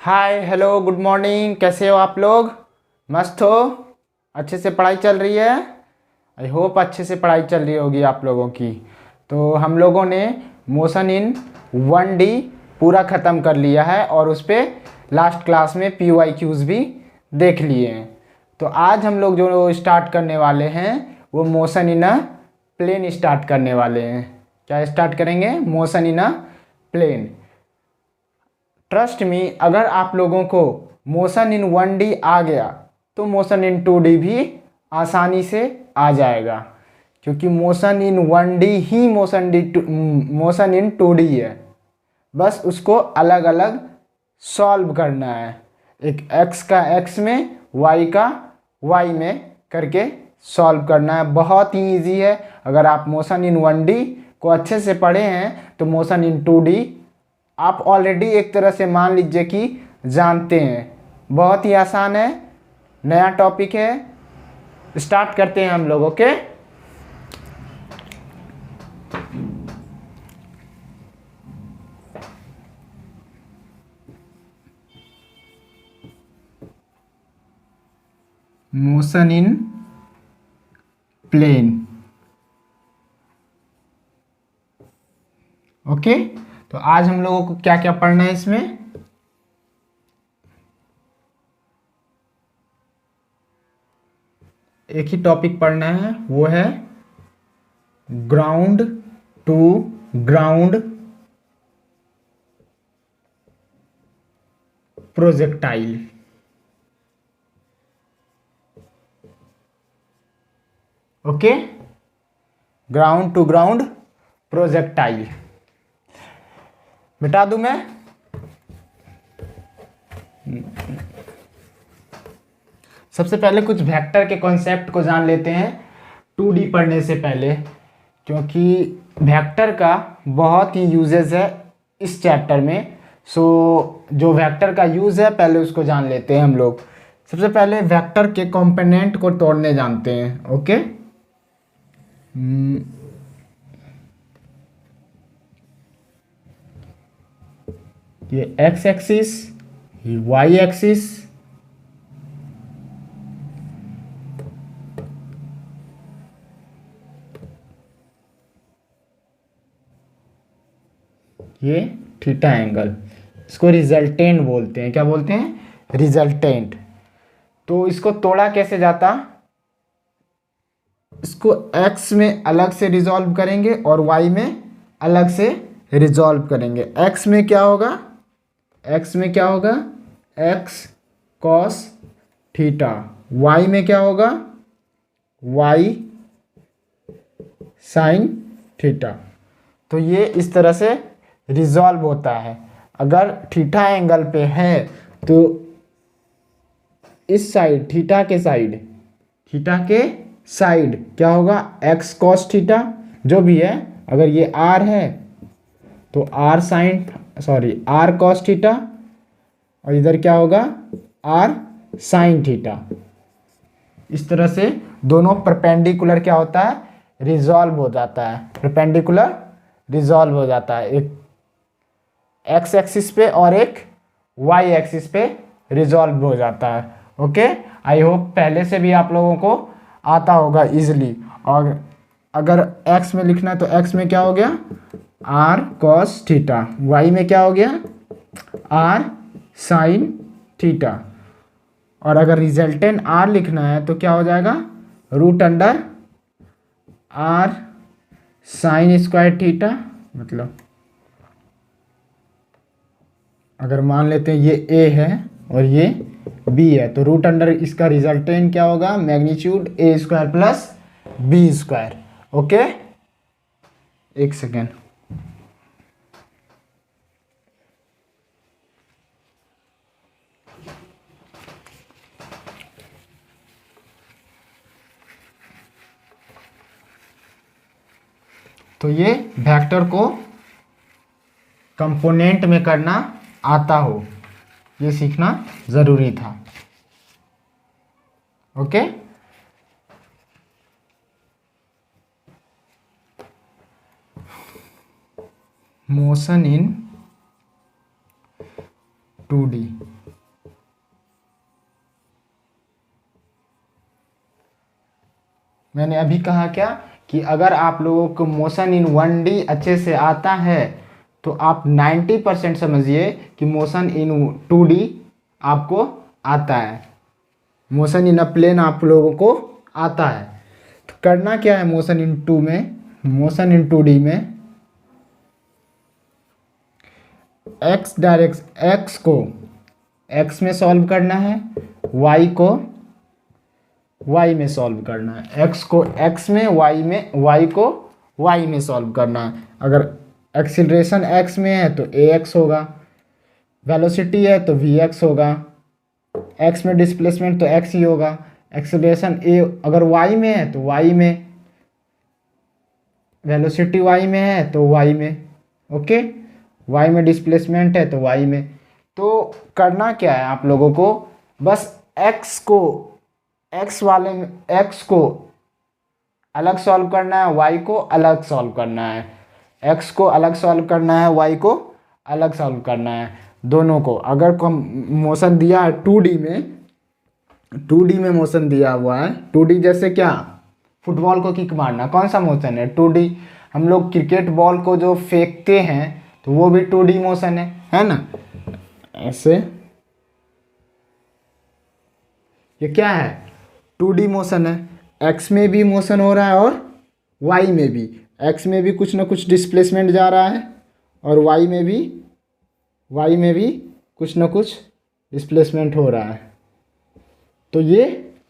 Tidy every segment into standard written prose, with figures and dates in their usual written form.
Hi hello good morning, कैसे हो आप लोग? मस्त हो? अच्छे से पढ़ाई चल रही है? आई होप अच्छे से पढ़ाई चल रही होगी आप लोगों की। तो हम लोगों ने मोशन इन 1D पूरा ख़त्म कर लिया है और उस पर लास्ट क्लास में PYQs भी देख लिए हैं। तो आज हम लोग जो स्टार्ट करने वाले हैं वो motion in a plane start करने वाले हैं। क्या स्टार्ट करेंगे? Motion in a plane. Trust me, अगर आप लोगों को मोशन इन 1D आ गया तो मोशन इन 2D भी आसानी से आ जाएगा, क्योंकि motion in 1D he motion in 2D है। बस उसको अलग अलग सॉल्व करना है। एक x का x में, y का y में करके सॉल्व करना है। बहुत ही इजी है। अगर आप मोशन इन 1D को अच्छे से पढ़े हैं तो मोशन इन 2D आप ऑलरेडी एक तरह से मान लीजिए कि जानते हैं। बहुत ही आसान है, नया टॉपिक है। स्टार्ट करते हैं हम लोग। Okay, motion in plane. Okay, तो आज हम लोगों को क्या क्या पढ़ना है इसमें? एक ही टॉपिक पढ़ना है, वो है ground to ground projectile. Okay, ground to ground projectile. मिटा दूं मैं? सबसे पहले कुछ वेक्टर के कॉन्सेप्ट को जान लेते हैं 2D पढ़ने से पहले, क्योंकि वेक्टर का बहुत ही यूजेस है इस चैप्टर में। सो जो वेक्टर का यूज़ है पहले उसको जान लेते हैं हम लोग। सबसे पहले वेक्टर के कंपोनेंट को तोड़ने जानते हैं। ओके, ये x एक्सिस, y एक्सिस, ये थीटा एंगल, इसको रिजल्टेंट बोलते हैं। क्या बोलते हैं? रिजल्टेंट। तो इसको तोड़ा कैसे जाता? इसको x में अलग से रिजॉल्व करेंगे और y में अलग से रिजॉल्व करेंगे। x में क्या होगा? x में क्या होगा? x cos theta. y में क्या होगा? y sin theta. तो ये इस तरह से रिजॉल्व होता है। अगर थीटा एंगल पे है तो इस साइड, थीटा के साइड क्या होगा? x cos थीटा जो भी है। अगर ये r है तो r cos थीटा, और इधर क्या होगा? r sin theta. इस तरह से दोनों परपेंडिकुलर क्या होता है? रिजॉल्व हो जाता है। परपेंडिकुलर रिजॉल्व हो जाता है, एक x एक्सिस पे और एक y एक्सिस पे रिजॉल्व हो जाता है। ओके, आई होप पहले से भी आप लोगों को आता होगा इजीली। और अगर x में लिखना है तो x में क्या हो गया? r cos theta. y में क्या हो गया? r sin theta. और अगर रिजल्टेंट r लिखना है तो क्या हो जाएगा? Root under r sin square theta. मतलब अगर मान लेते हैं ये a है और ये b है तो रूट अंडर इसका रिजल्टेंट क्या होगा? Magnitude a square plus b square. Okay, एक सेकेंड। तो ये वेक्टर को कंपोनेंट में करना आता हो, ये सीखना जरूरी था। Okay, motion in 2D। मैंने अभी कहा क्या कि अगर आप लोगों को मोशन इन 1D अच्छे से आता है तो आप 90% समझिए कि मोशन इन 2D आपको आता है, मोशन इन अ प्लेन आप लोगों को आता है। तो करना क्या है मोशन इन 2 में, मोशन इन 2D में एक्स को एक्स में सॉल्व करना है, वाई को वाई में सॉल्व करना है, एक्स को एक्स में, वाई को वाई में सॉल्व करना है। अगर एक्सीलरेशन एक्स में है तो ए एक्स होगा, वेलोसिटी है तो वी एक्स होगा, एक्स में डिस्प्लेसमेंट तो एक्स ही होगा, एक्सीलरेशन ए अगर वाई में है तो वाई में, वेलोसिटी वाई में है तो वाई में, ओके, वाई में डिस्प्लेसमेंट है तो वाई में। तो करना क्या है आप लोगों को, बस एक्स को एक्स वाले में एक्स को अलग सॉल्व करना है, वाई को अलग सॉल्व करना है, एक्स को अलग सॉल्व करना है, वाई को अलग सॉल्व करना है, दोनों को। अगर मोशन दिया है 2D में, 2D में मोशन दिया हुआ है, 2D जैसे क्या, फुटबॉल को किक मारना कौन सा मोशन है, 2D। हम लोग क्रिकेट बॉल को जो फेंकते हैं तो वो भी 2D मोशन है ना। ऐसे ये क्या है, 2D मोशन है, एक्स में भी मोशन हो रहा है और वाई में भी, एक्स में भी कुछ ना कुछ डिस्प्लेसमेंट जा रहा है और वाई में भी कुछ ना कुछ डिस्प्लेसमेंट हो रहा है। तो ये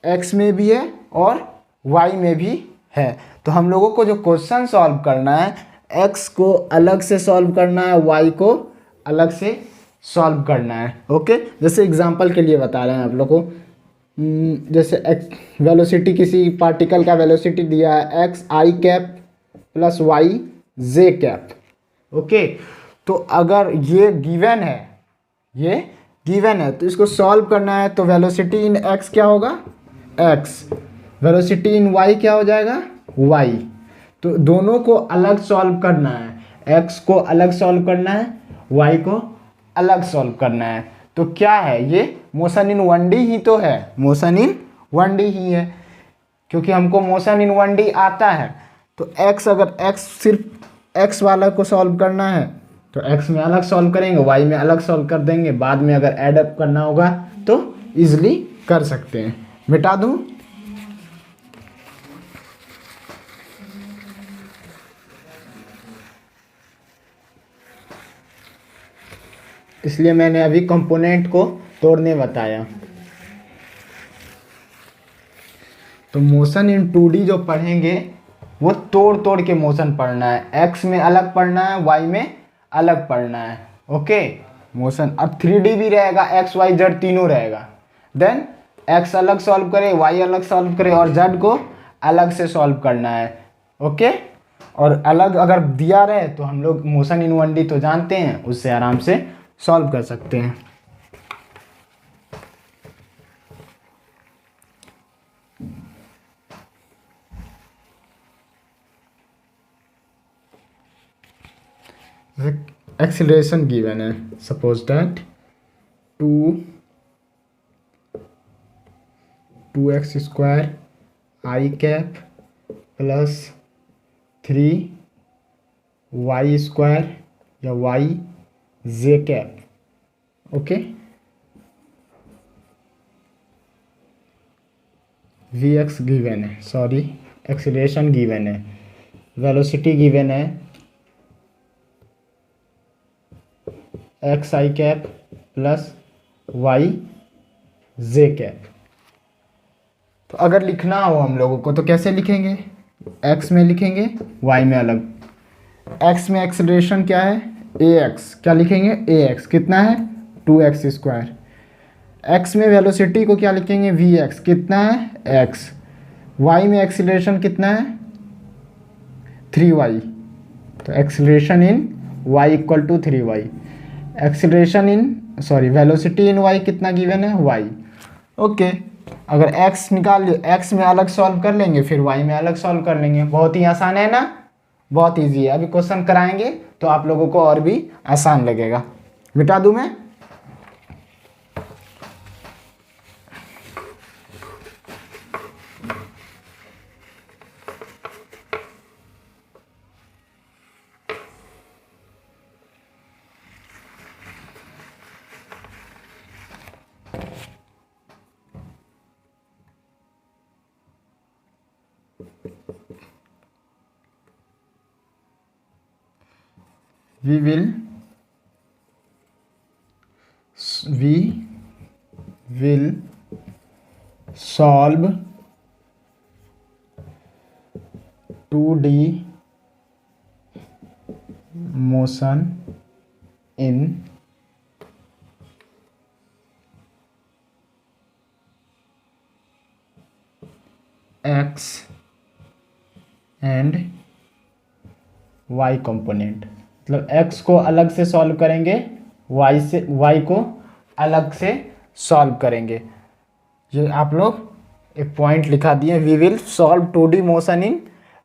एक्स में भी है और वाई में भी है। तो हम लोगों को जो क्वेश्चन सॉल्व करना है, एक्स को अलग से सॉल्व करना है, वाई को अलग से सॉल्व करना है, ओके। जैसे एग्जांपल के लिए बता रहे हैं आप लोग को, जैसे एक्स वेलोसिटी, किसी पार्टिकल का वेलोसिटी दिया है x I cap plus Y J cap, okay. तो अगर ये गिवन है तो इसको सॉल्व करना है। तो वेलोसिटी इन एक्स क्या होगा, एक्स, वेलोसिटी इन वाई क्या हो जाएगा, वाई। तो दोनों को अलग सॉल्व करना है, एक्स को अलग सॉल्व करना है, वाई को अलग सॉल्व करना है। तो क्या है ये, मोशन इन 1D ही तो है, मोशन इन 1D ही है, क्योंकि हमको मोशन इन 1D आता है। तो एक्स, अगर एक्स सिर्फ एक्स वाला को सॉल्व करना है तो एक्स में अलग सॉल्व करेंगे, वाई में अलग सॉल्व कर देंगे, बाद में अगर ऐड अप करना होगा तो इजीली कर सकते हैं। मिटा दूं, इसलिए मैंने अभी कंपोनेंट को तोड़ने बताया। तो मोशन इन 2D जो पढ़ेंगे वो तोड़ तोड़ के मोशन पढ़ना है, एक्स में अलग पढ़ना है, वाई में अलग पढ़ना है, ओके। मोशन अब 3D भी रहेगा, एक्स वाई जेड तीनों रहेगा। देन एक्स अलग सॉल्व करे, वाई अलग सॉल्व करे और जेड को अलग से सॉल्व करना है, ओके। और अलग अगर दिया रहे तो हम लोग मोशन इन 1D तो जानते हैं, उससे आराम से सॉल्व कर सकते हैं। एक्सीलरेशन गिवन है, suppose that 2x square I cap plus 3y square या y जे कैप, ओके। vx गिवन है, सॉरी एक्सीलरेशन गिवन है, वेलोसिटी गिवन है x I cap plus Y J cap. तो अगर लिखना हो हम लोगों को तो कैसे लिखेंगे, एक्स में लिखेंगे, वाई में अलग। एक्स में एक्सीलरेशन क्या है, ए एक्स, क्या लिखेंगे, ए एक्स कितना है 2x स्क्वायर। एक्स में वेलोसिटी को क्या लिखेंगे, वी एक्स कितना है एक्स। वाई में एक्सीलरेशन कितना है 3y, तो acceleration in y equal to 3y। Acceleration in sorry velocity in y कितना गिवन है y, ओके। अगर x निकाल लियो, x में अलग सॉल्व कर लेंगे, फिर y में अलग सॉल्व कर लेंगे। बहुत ही आसान है ना, बहुत इजी है। अभी क्वेश्चन कराएंगे तो आप लोगों को और भी आसान लगेगा। मिटा दूं मैं, we will solve 2D motion in x and y component. मतलब x को अलग से सॉल्व करेंगे, y को अलग से सॉल्व करेंगे। ये आप लोग एक पॉइंट लिखा दिए, we will solve 2D motion in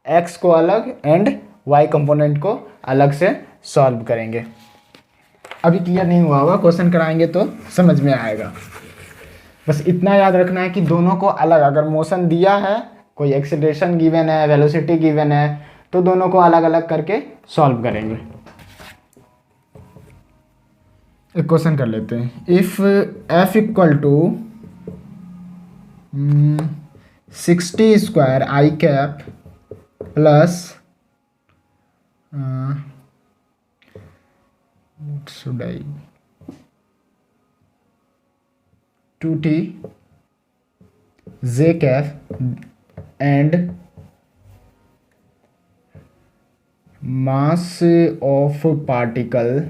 x को अलग एंड y कंपोनेंट को अलग से सॉल्व करेंगे। अभी क्लियर नहीं हुआ होगा, क्वेश्चन कराएंगे तो समझ में आएगा। बस इतना याद रखना है कि दोनों को अलग, अगर मोशन दिया है, कोई एक्सेलरेशन गिवन है, वेलोसिटी गिवन है, तो दोनों को अलग अलग करके सॉल्व करेंगे। एक क्वेश्चन कर लेते हैं। If f equal to 60 square I cap plus should I 2t j cap and mass of particle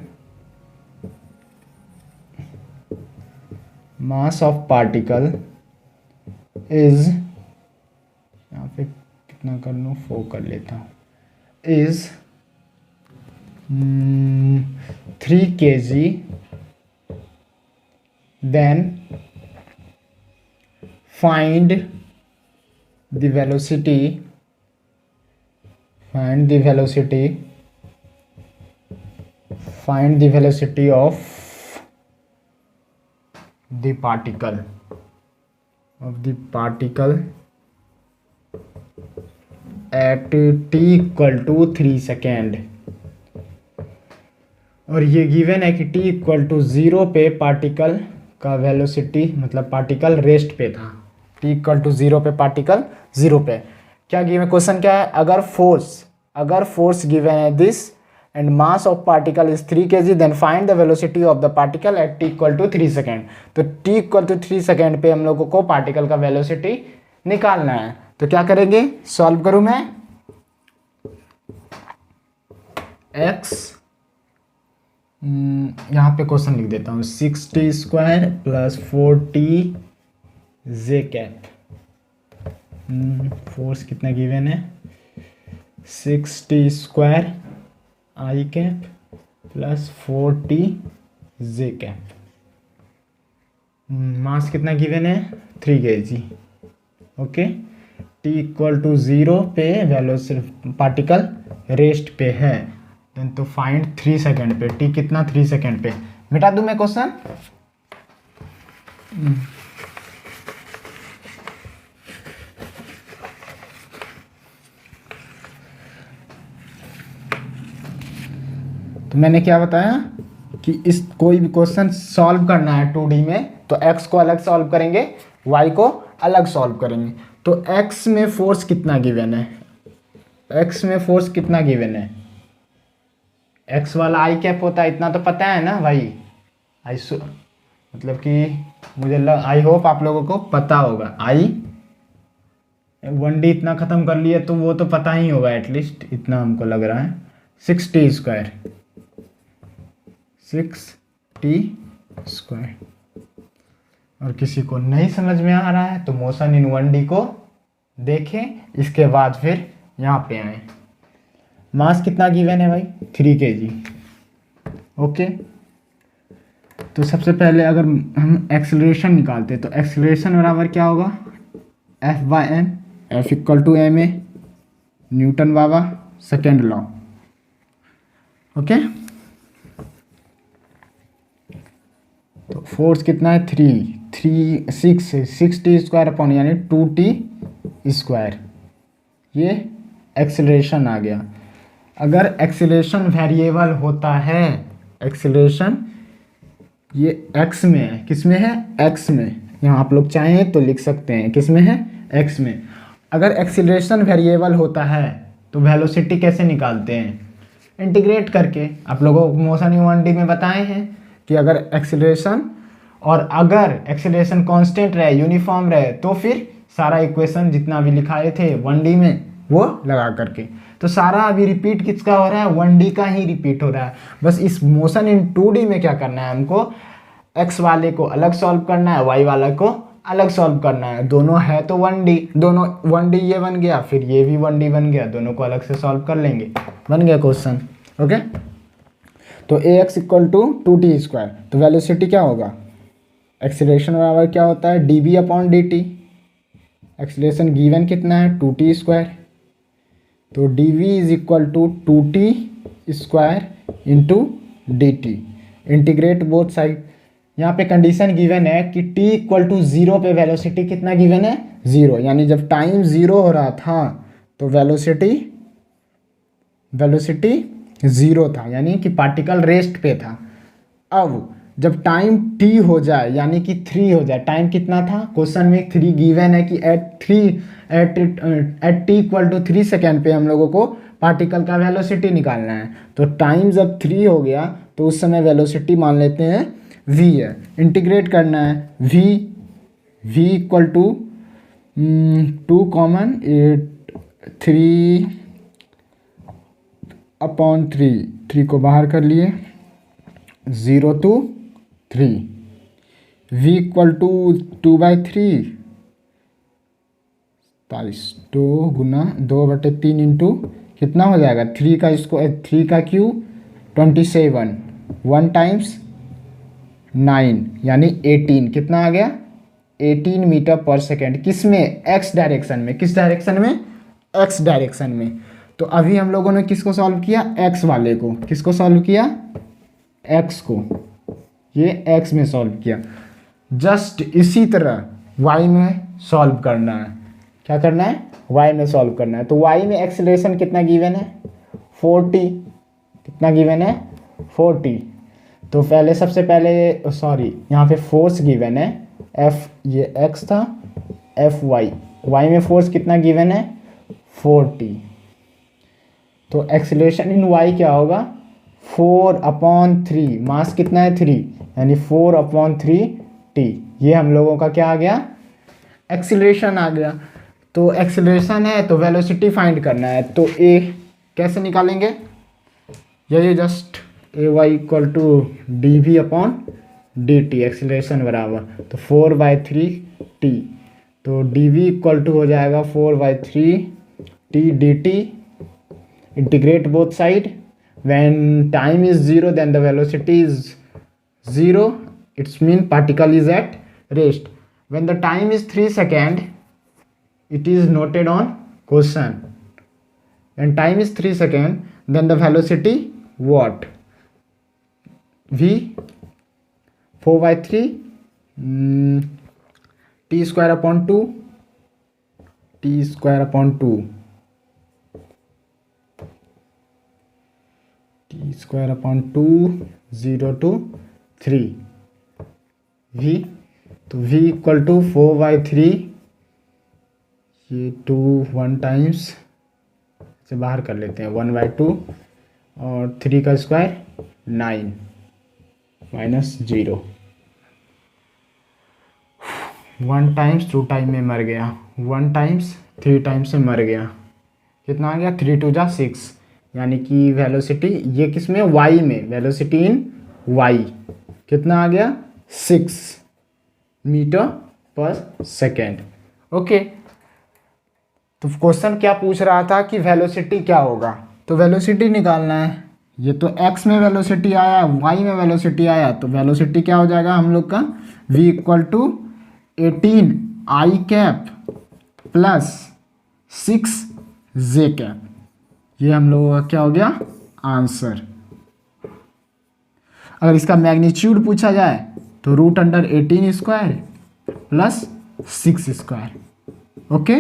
is, यहाँ पे कितना कर लूँ, 4 कर लेता हूँ, is 3 kg, then find the velocity of the particle at t equal to 3 second. और ये गिवन है कि t इक्वल टू 0 पे पार्टिकल का वेलोसिटी, मतलब पार्टिकल रेस्ट पे था। t इक्वल टू 0 पे पार्टिकल 0 पे क्या गिवन, क्वेश्चन क्या है, अगर फोर्स गिवन है this and mass of particle is 3 kg, then find the velocity of the particle at t equal to 3 second. तो t इक्वल टू 3 सेकेंड पे हम लोगों को पार्टिकल का वेलोसिटी निकालना है। तो क्या करेंगे, सॉल्व करूं मैं, x यहाँ पे क्वेश्चन लिख देता हूँ, 60 square plus 40 J cap, force कितना गिवन है, 60 square I cap plus 40 J cap, mass कितना गिवन है, 3 kg। Okay, t equal to 0 पे वेलोसिटी पार्टिकल रेस्ट पे है, देन तो फाइंड 3 सेकेंड पे, t कितना 3 सेकेंड पे। मिटा दूं मैं क्वेश्चन, तो मैंने क्या बताया कि इस कोई भी क्वेश्चन सॉल्व करना है 2D में तो x को अलग सॉल्व करेंगे, y को अलग सॉल्व करेंगे। तो x में फोर्स कितना गिवन है, x वाला आई कैप होता है, इतना तो पता है ना भाई, मतलब कि मुझे आई होप आप लोगों को पता होगा। आई 1D इतना ख़त्म कर लिए तो वो तो पता ही होगा, एटलीस्ट इतना हमको लग रहा है। 6t स्क्वायर और किसी को नहीं समझ में आ रहा है तो मोशन इन 1D को देखें, इसके बाद फिर यहाँ पे आए। मास कितना गिवन है भाई, 3 kg। ओके, तो सबसे पहले अगर हम एक्सेलरेशन निकालते तो एक्सेलरेशन बराबर क्या होगा, F/m, F equal to ma, Newton बाबा सेकेंड लॉ। ओके, तो फोर्स कितना है, 60 स्क्वायर अपॉन यानी 2t स्क्वायर, ये एक्सेलरेशन आ गया। अगर एक्सेलरेशन वेरिएबल होता है, एक्सेलरेशन ये x में है, किस में है, x में, यहाँ आप लोग चाहें तो लिख सकते हैं किस में है, x में। अगर एक्सीलरेशन वेरिएबल होता है तो वेलोसिटी कैसे निकालते हैं? इंटीग्रेट करके। आप लोगों को मोशन इन 1D में बताए हैं कि अगर एक्सीलरेशन और अगर एक्सीलरेशन कांस्टेंट रहे, यूनिफॉर्म रहे, तो फिर सारा इक्वेशन जितना भी लिखाए थे 1D में वो लगा करके। तो सारा अभी रिपीट किसका हो रहा है? 1D का ही रिपीट हो रहा है। बस इस मोशन इन 2D में क्या करना है हमको? x वाले को अलग सॉल्व करना है, y वाला को अलग सॉल्व करना है। दोनों है तो 1D, दोनों 1D ये बन गया, फिर ये भी 1D बन गया, दोनों को अलग से सॉल्व कर लेंगे, बन गया क्वेश्चन। ओके, तो ax इक्वल टू 2t²। तो वेलोसिटी क्या होगा? एक्सीलरेशन बराबर क्या होता है? dv upon dt। Acceleration given कितना है? 2t²। तो dv is equal to 2t² into dt। Integrate both side. यहाँ पे कंडीशन गिवन है कि t इक्वल टू 0 पे वेलोसिटी कितना गिवन है? 0। यानी जब टाइम 0 हो रहा था तो वेलोसिटी 0 था, यानी कि पार्टिकल रेस्ट पे था। अब जब टाइम t हो जाए यानी कि 3 हो जाए, टाइम कितना था? क्वेश्चन में 3 गिवन है कि at t equal to 3 second पे हम लोगों को पार्टिकल का वेलोसिटी निकालना है। तो टाइम जब 3 हो गया तो उस समय वेलोसिटी मान लेते हैं v है। इंटीग्रेट करना है, v equal to 2 common 3 upon 3 को बाहर कर लिए, 0 to 3। v इक्वल टू 2/3, 2 गुना 2/3 इंटू कितना हो जाएगा? 3 का क्यूब 27, 1 टाइम्स 9 यानी 18। कितना आ गया? 18 मीटर पर सेकेंड। किस में? x डायरेक्शन में। किस डायरेक्शन में? x डायरेक्शन में। तो अभी हम लोगों ने किसको सॉल्व किया? x वाले को। किसको सॉल्व किया? x को। ये x में सॉल्व किया। जस्ट इसी तरह y में सॉल्व करना है। क्या करना है? y में सॉल्व करना है। तो y में एक्सीलरेशन कितना गिवन है? 40। कितना गिवन है? 40। तो पहले सबसे पहले यहाँ पे फोर्स गिवन है F, ये x था, y में फोर्स कितना गिवन है? 40। तो एक्सीलरेशन इन y क्या होगा? 4/3। मास कितना है? 3, यानी 4/3t। ये हम लोगों का क्या आ गया? एक्सीलरेशन आ गया। तो एक्सीलरेशन है तो वेलोसिटी फाइंड करना है। तो a कैसे निकालेंगे? ये just ay equal to dv upon dt। Acceleration बराबर तो 4/3t। तो dv इक्वल टू हो जाएगा 4/3t dt। Integrate both side. when time is 0 then the velocity is 0, it's mean particle is at rest. When the time is 3 second, it is noted on question. When time is 3 second then the velocity what? v 4/3 t² upon 2 t² upon 2 t² upon 2 0 to 3 v। तो v equal to 4/3, ये 2 1 times से बाहर कर लेते हैं, 1/2 और 3 का square 9 minus 0। 1 times 2 time में मर गया, 1 टाइम्स 3 टाइम्स से मर गया। कितना आ गया? 3 2 जा 6। यानी कि वेलोसिटी ये किस में? y में। वेलोसिटी इन y कितना आ गया? 6 मीटर पर सेकेंड। ओके, तो क्वेश्चन क्या पूछ रहा था कि वेलोसिटी क्या होगा? तो वेलोसिटी निकालना है। ये तो x में वेलोसिटी आया, y में वेलोसिटी आया, तो वेलोसिटी क्या हो जाएगा हम लोग का? v equal to 18 i cap plus 6 j cap. ये हम लोगों का क्या हो गया? आंसर। अगर इसका मैग्नीट्यूड पूछा जाए तो √18² प्लस 6²। ओके,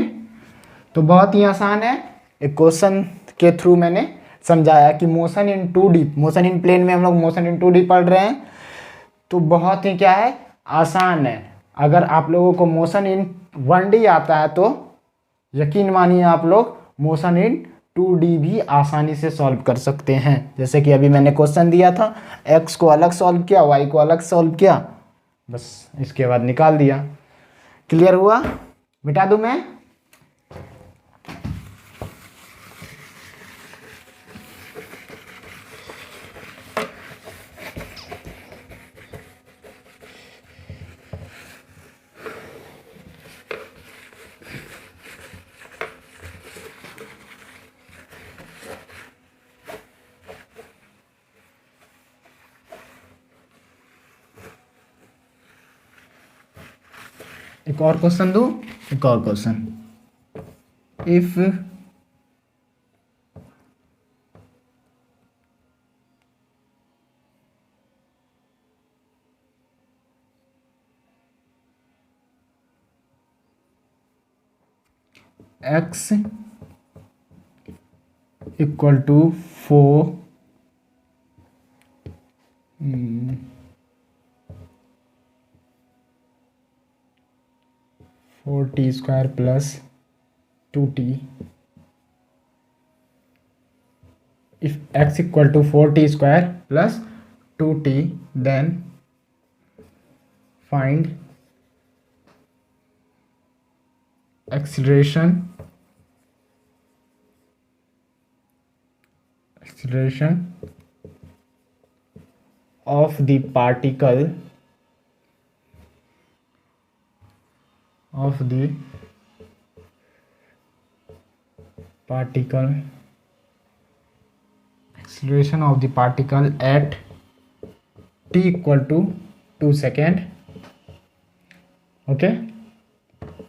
तो बहुत ही आसान है। एक क्वेश्चन के थ्रू मैंने समझाया कि motion in 2D, motion in plane में हम लोग मोशन इन 2D पढ़ रहे हैं, तो बहुत ही क्या है? आसान है। अगर आप लोगों को मोशन इन 1D आता है तो यकीन मानिए आप लोग मोशन इन 2D भी आसानी से सॉल्व कर सकते हैं। जैसे कि अभी मैंने क्वेश्चन दिया था, x को अलग सॉल्व किया, y को अलग सॉल्व किया, बस इसके बाद निकाल दिया। क्लियर हुआ? मिटा दूं मैं? एक और क्वेश्चन दूं, एक और question. If x equal to 4t square plus 2t, if x equal to 4t square plus 2t, then find acceleration of the particle acceleration of the particle at t equal to 2 second. Okay,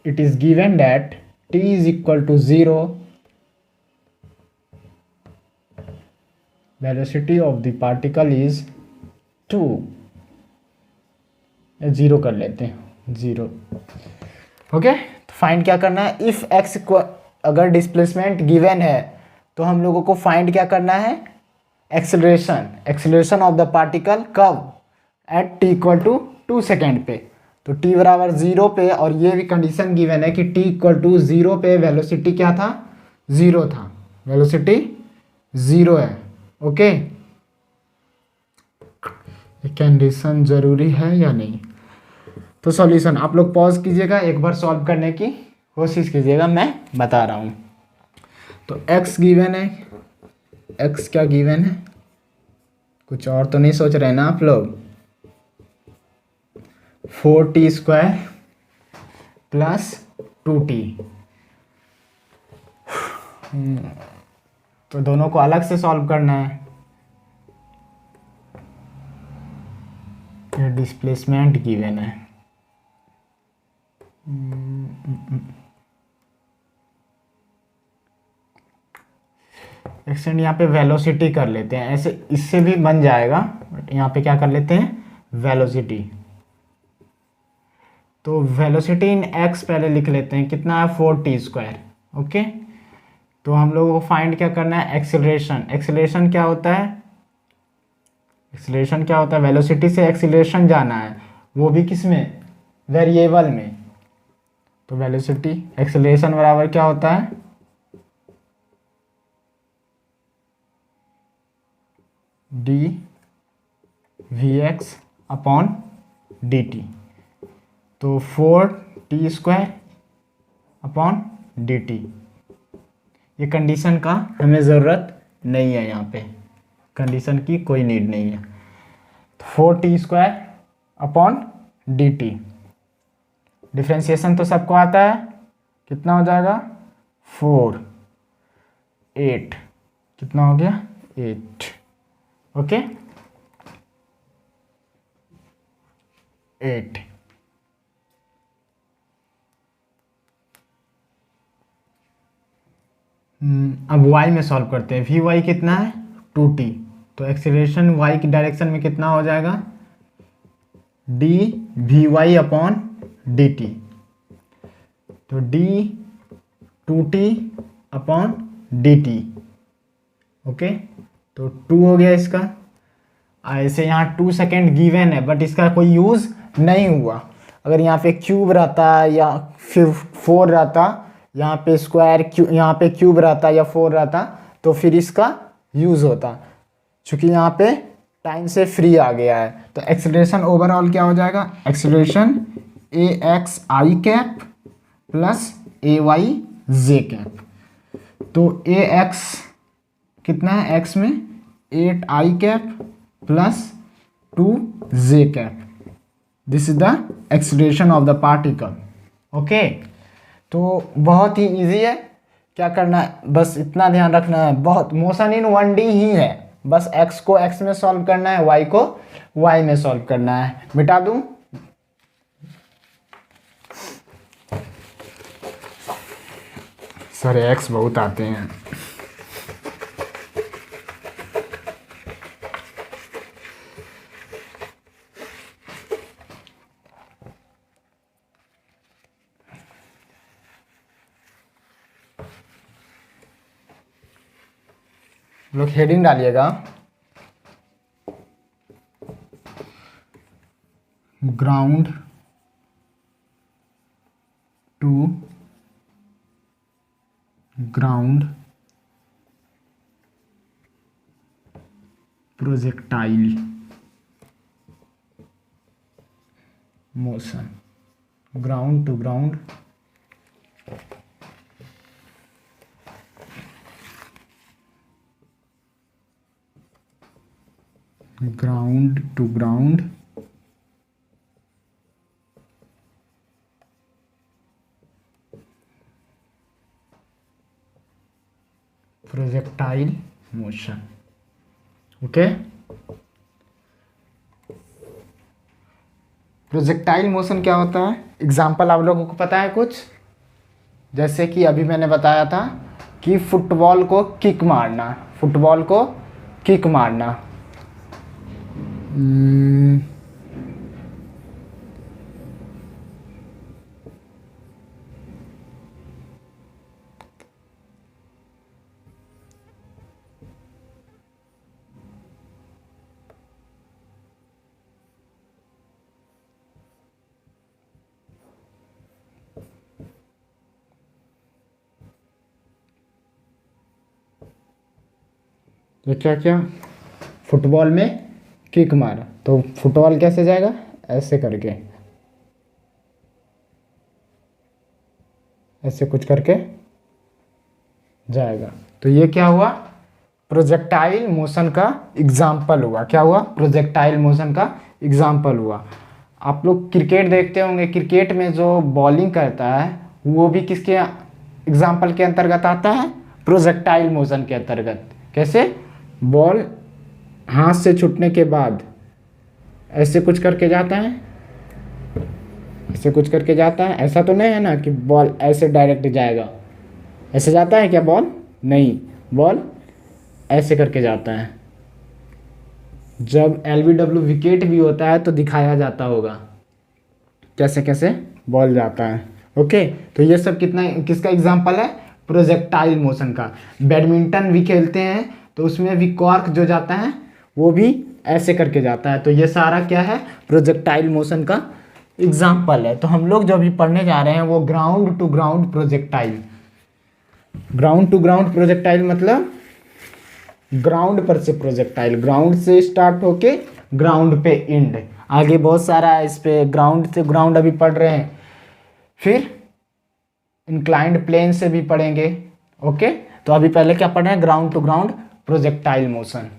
it is given that t is equal to 0, velocity of the particle is 2, 0 कर लेते हैं, 0। Okay, तो find क्या करना है? If x अगर displacement given है तो हम लोगों को फाइंड क्या करना है? एक्सेलरेशन ऑफ द पार्टिकल कब? At t equal to 2 second पे। तो t बराबर 0 पे, और ये भी कंडीशन गिवन है कि t इक्वल टू 0 पे वेलोसिटी क्या था? 0 था, वेलोसिटी 0 है। ओके, ये कंडीशन जरूरी है या नहीं? तो सॉल्यूशन आप लोग पॉज कीजिएगा, एक बार सॉल्व करने की कोशिश कीजिएगा, मैं बता रहा हूँ। तो x गिवन है, x क्या गिवन है? कुछ और तो नहीं सोच रहे ना आप लोग? 4t स्क्वायर प्लस 2t, तो दोनों को अलग से सॉल्व करना है। ये डिस्प्लेसमेंट गिवन है, एक्सटेंड यहाँ पे वेलोसिटी कर लेते हैं, ऐसे इससे भी बन जाएगा, बट यहाँ पे क्या कर लेते हैं? वेलोसिटी। तो वेलोसिटी इन x पहले लिख लेते हैं, कितना है? 4t square. ओके, तो हम लोगों को फाइंड क्या करना है? एक्सीलरेशन। एक्सीलरेशन क्या होता है? एक्सीलरेशन क्या होता है? वेलोसिटी से एक्सीलरेशन जाना है, वो भी किस में? वेरिएबल में। तो वेलोसिटी एक्सीलरेशन बराबर क्या होता है? D V X upon D T. तो 4t square upon D T. ये कंडीशन का हमें ज़रूरत नहीं है, यहाँ पे कंडीशन की कोई नीड नहीं है। तो 4t square upon D T, differentiation तो सबको आता है, कितना हो जाएगा? 4 8, कितना हो गया? 8। ओके, 8। अब y में सॉल्व करते हैं। vy कितना है? 2t, तो एक्सीलरेशन y की डायरेक्शन में कितना हो जाएगा? D V Y upon D T. तो D 2t upon D T. Okay, तो 2 हो गया इसका। ऐसे यहाँ 2 सेकेंड गिवन है, बट इसका कोई यूज़ नहीं हुआ। अगर यहाँ पे क्यूब रहता या फिर 4 रहता यहाँ पे स्क्वायर यहाँ पे क्यूब रहता या 4 रहता तो फिर इसका यूज़ होता। चूँकि यहाँ पे टाइम से फ्री आ गया है तो एक्सेलरेशन ओवरऑल क्या हो जाएगा, acceleration A X I cap plus A Y J cap. तो ए एक्स कितना है, एक्स में 8 I cap plus 2 J cap, this is the acceleration of the particle. Okay, तो बहुत ही इजी है, क्या करना है बस इतना ध्यान रखना है, बहुत मोशन इन 1D ही है, बस x को x में सॉल्व करना है, y को y में सॉल्व करना है। मिटा दूं, सर x बहुत आते हैं। लोग हेडिंग डालिएगा, ground to ground projectile motion, ground to ground ground to ground projectile motion. Okay, projectile motion क्या होता है, एग्जाम्पल आप लोगों को पता है कुछ, जैसे कि अभी मैंने बताया था कि फुटबॉल को किक मारना, फुटबॉल को किक मारना, तो क्या क्या फुटबॉल में किक मारा तो फुटबॉल कैसे जाएगा, ऐसे करके, ऐसे कुछ करके जाएगा। तो ये क्या हुआ, प्रोजेक्टाइल मोशन का एग्जाम्पल हुआ। क्या हुआ, प्रोजेक्टाइल मोशन का एग्जाम्पल हुआ। आप लोग क्रिकेट देखते होंगे, क्रिकेट में जो बॉलिंग करता है वो भी किसके एग्जाम्पल के अंतर्गत आता है, प्रोजेक्टाइल मोशन के अंतर्गत। कैसे, बॉल हाथ से छूटने के बाद ऐसे कुछ करके जाता है, ऐसे कुछ करके जाता है, ऐसा तो नहीं है ना कि बॉल ऐसे डायरेक्ट जाएगा, ऐसे जाता है क्या बॉल, नहीं, बॉल ऐसे करके जाता है। जब LBW विकेट भी होता है तो दिखाया जाता होगा कैसे कैसे बॉल जाता है। ओके, तो ये सब कितना किसका एग्जाम्पल है, प्रोजेक्टाइल मोशन का। बैडमिंटन भी खेलते हैं तो उसमें भी कॉर्क जो जाता है वो भी ऐसे करके जाता है। तो ये सारा क्या है, प्रोजेक्टाइल मोशन का एग्जाम्पल है। तो हम लोग जो अभी पढ़ने जा रहे हैं वो ground to ground projectile. Ground to ground projectile मतलब ग्राउंड पर से प्रोजेक्टाइल, ग्राउंड से स्टार्ट होके ग्राउंड पे एंड। आगे बहुत सारा इस पे ग्राउंड से ग्राउंड अभी पढ़ रहे हैं, फिर इंक्लाइंड प्लेन से भी पढ़ेंगे। ओके, तो अभी पहले क्या पढ़ रहे हैं, ground to ground projectile motion.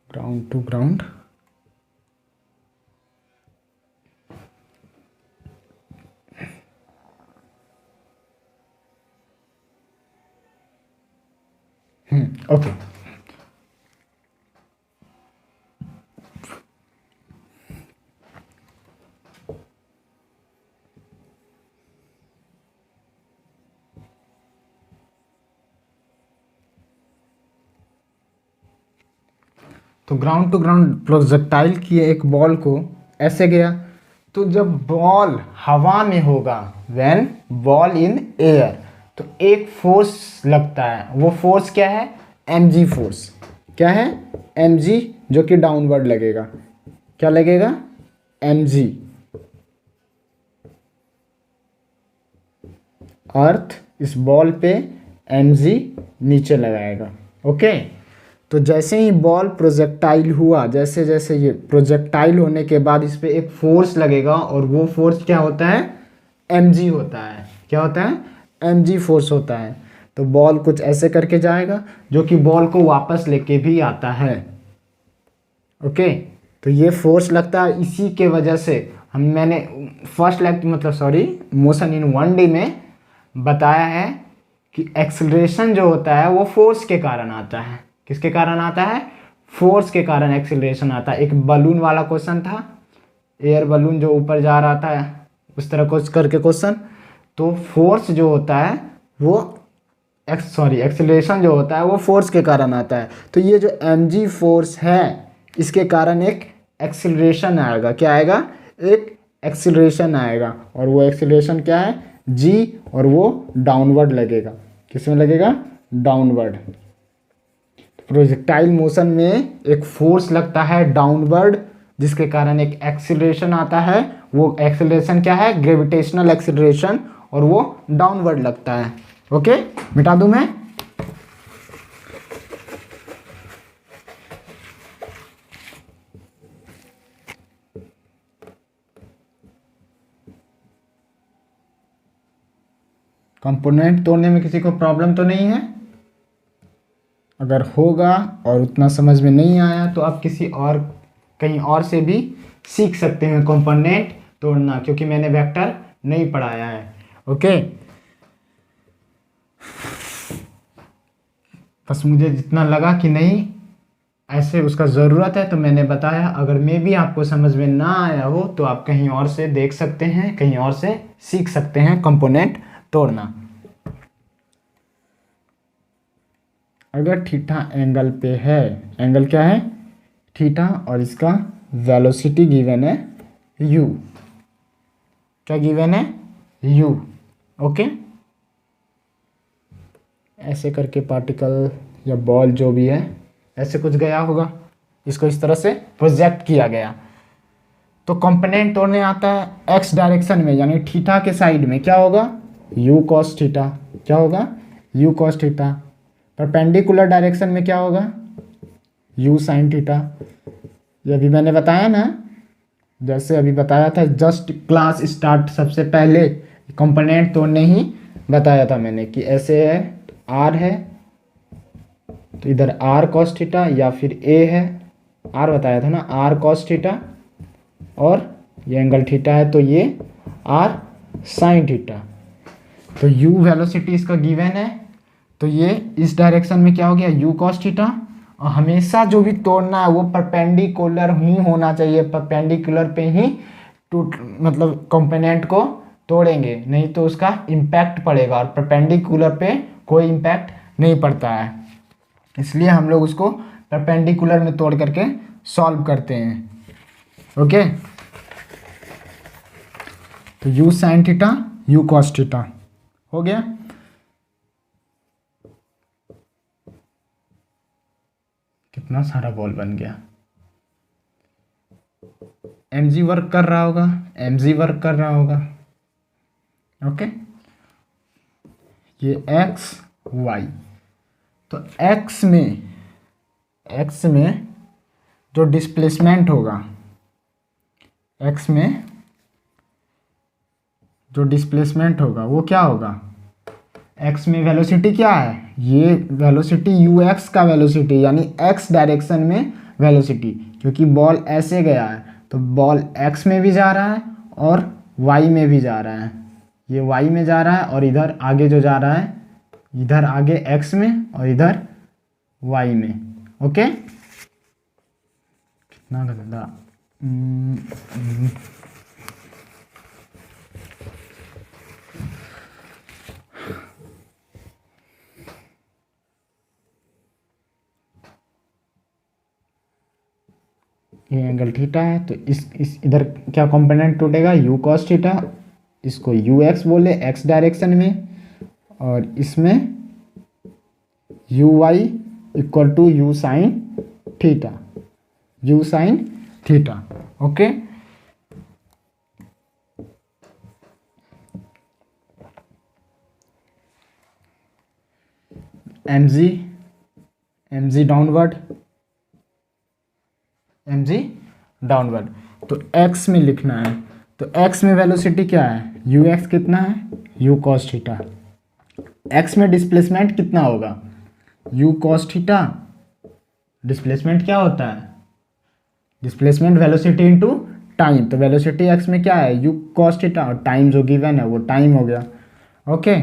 Ground to ground okay, तो ग्राउंड टू ग्राउंड प्रोजेक्टाइल की एक बॉल को ऐसे गया, तो तो जब बॉल हवा में होगा, व्हेन बॉल इन एयर, तो एक फोर्स लगता है। वो फोर्स क्या है? mg force. क्या है? mg, जो कि डाउनवर्ड लगेगा। क्या लगेगा? mg। अर्थ इस बॉल पे mg नीचे लगाएगा। ओके, तो जैसे ही बॉल प्रोजेक्टाइल हुआ, जैसे जैसे ये प्रोजेक्टाइल होने के बाद इस पे एक फोर्स लगेगा, और वो फोर्स क्या होता है? mg होता है। क्या होता है? mg फोर्स होता है। तो बॉल कुछ ऐसे करके जाएगा, जो कि बॉल को वापस लेके भी आता है। ओके, तो ये फोर्स लगता है। इसी के वजह से मैंने फर्स्ट मोशन इन 1D में बताया है कि एक्सेलरेशन जो होता है वो फोर्स के कारण आता है। किसके कारण आता है? फोर्स के कारण एक्सेलरेशन आता है। एक बलून वाला क्वेश्चन था, एयर बलून जो ऊपर जा रहा था, उस तरह कुछ करके क्वेश्चन। तो फोर्स जो होता है वो एक्सेलरेशन जो होता है वो फोर्स के कारण आता है। तो ये जो mg फोर्स है, इसके कारण एक एक्सेलरेशन आएगा। क्या आएगा? एक एक्सेलरेशन आएगा। और वो एक्सेलरेशन क्या है? g, और वो डाउनवर्ड लगेगा। किसमें लगेगा? डाउनवर्ड। प्रोजेक्टाइल मोशन में एक फोर्स लगता है डाउनवर्ड, जिसके कारण एक एक्सेलरेशन आता है। वो एक्सेलरेशन क्या है? ग्रेविटेशनल एक्सेलरेशन, और वो डाउनवर्ड लगता है। ओके, मिटा दूं मैं? कंपोनेंट तोड़ने में किसी को प्रॉब्लम तो नहीं है? अगर होगा और उतना समझ में नहीं आया तो आप किसी और कहीं और से भी सीख सकते हैं कंपोनेंट तोड़ना, क्योंकि मैंने वेक्टर नहीं पढ़ाया है। ओके, बस मुझे जितना लगा कि नहीं ऐसे उसका ज़रूरत है तो मैंने बताया। अगर मैं भी आपको समझ में ना आया हो तो आप कहीं और से देख सकते हैं, कहीं और से सीख सकते हैं कंपोनेंट तोड़ना। अगर थीटा एंगल पे है, एंगल क्या है? थीटा, और इसका वेलोसिटी गिवन है u। क्या गिवन है? u। ओके, ऐसे करके पार्टिकल या बॉल जो भी है ऐसे कुछ गया होगा, इसको इस तरह से प्रोजेक्ट किया गया। तो कंपोनेंट तोड़ने आता है एक्स डायरेक्शन में, यानी थीटा के साइड में। क्या होगा? u cos theta. क्या होगा? u cos theta. Perpendicular direction में क्या होगा? u sin theta. ये अभी मैंने बताया ना, जैसे अभी बताया था जस्ट क्लास स्टार्ट सबसे पहले कंपोनेंट तोड़ने ही बताया था मैंने कि ऐसे है, r है तो इधर r cos थीटा, या फिर a है, r बताया था ना, r cos थीटा, और ये एंगल थीटा है तो ये r sin थीटा। तो u वेलोसिटी इसका गिवन है, तो ये इस डायरेक्शन में क्या हो गया? u cos theta. और हमेशा जो भी तोड़ना है वो परपेंडिकुलर ही होना चाहिए, परपेंडिकुलर पे ही मतलब कंपोनेंट को तोड़ेंगे, नहीं तो उसका इम्पैक्ट पड़ेगा, और परपेंडिकुलर पे कोई इम्पैक्ट नहीं पड़ता है। इसलिए हम लोग उसको परपेंडिकुलर में तोड़ करके सॉल्व करते हैं। ओके, तो u sin theta, u cos theta हो गया। कितना सारा बॉल बन गया। mg वर्क कर रहा होगा, mg वर्क कर रहा होगा। ओके, ये x y, तो x में जो डिस्प्लेसमेंट होगा, x में जो डिस्प्लेसमेंट होगा वो क्या होगा? x में वेलोसिटी क्या है? ये वेलोसिटी ux का वेलोसिटी, यानी x डायरेक्शन में वेलोसिटी, क्योंकि बॉल ऐसे गया है तो बॉल x में भी जा रहा है और y में भी जा रहा है। ये y में जा रहा है, और इधर आगे जो जा रहा है, इधर आगे x में और इधर y में। ओके, कितना गंदा। ये एंगल थीटा है, तो इस इधर क्या कंपोनेंट टूटेगा, यू कॉस थीटा, इसको यू एक्स बोले एक्स डायरेक्शन में, और इसमें U Y equal to you sine theta, U sine theta. Okay, M G downward, M G downward. तो एक्स में लिखना है, तो एक्स में वेलोसिटी क्या है, यू एक्स कितना है, यू कॉस थीटा। एक्स में डिस्प्लेसमेंट कितना होगा, यू कॉस थीटा। डिस्प्लेसमेंट क्या होता है, डिस्प्लेसमेंट वेलोसिटी इनटू टाइम। तो वेलोसिटी एक्स में क्या है, यू कॉस थीटा, और टाइम जो गिवन है वो टाइम हो गया। ओके,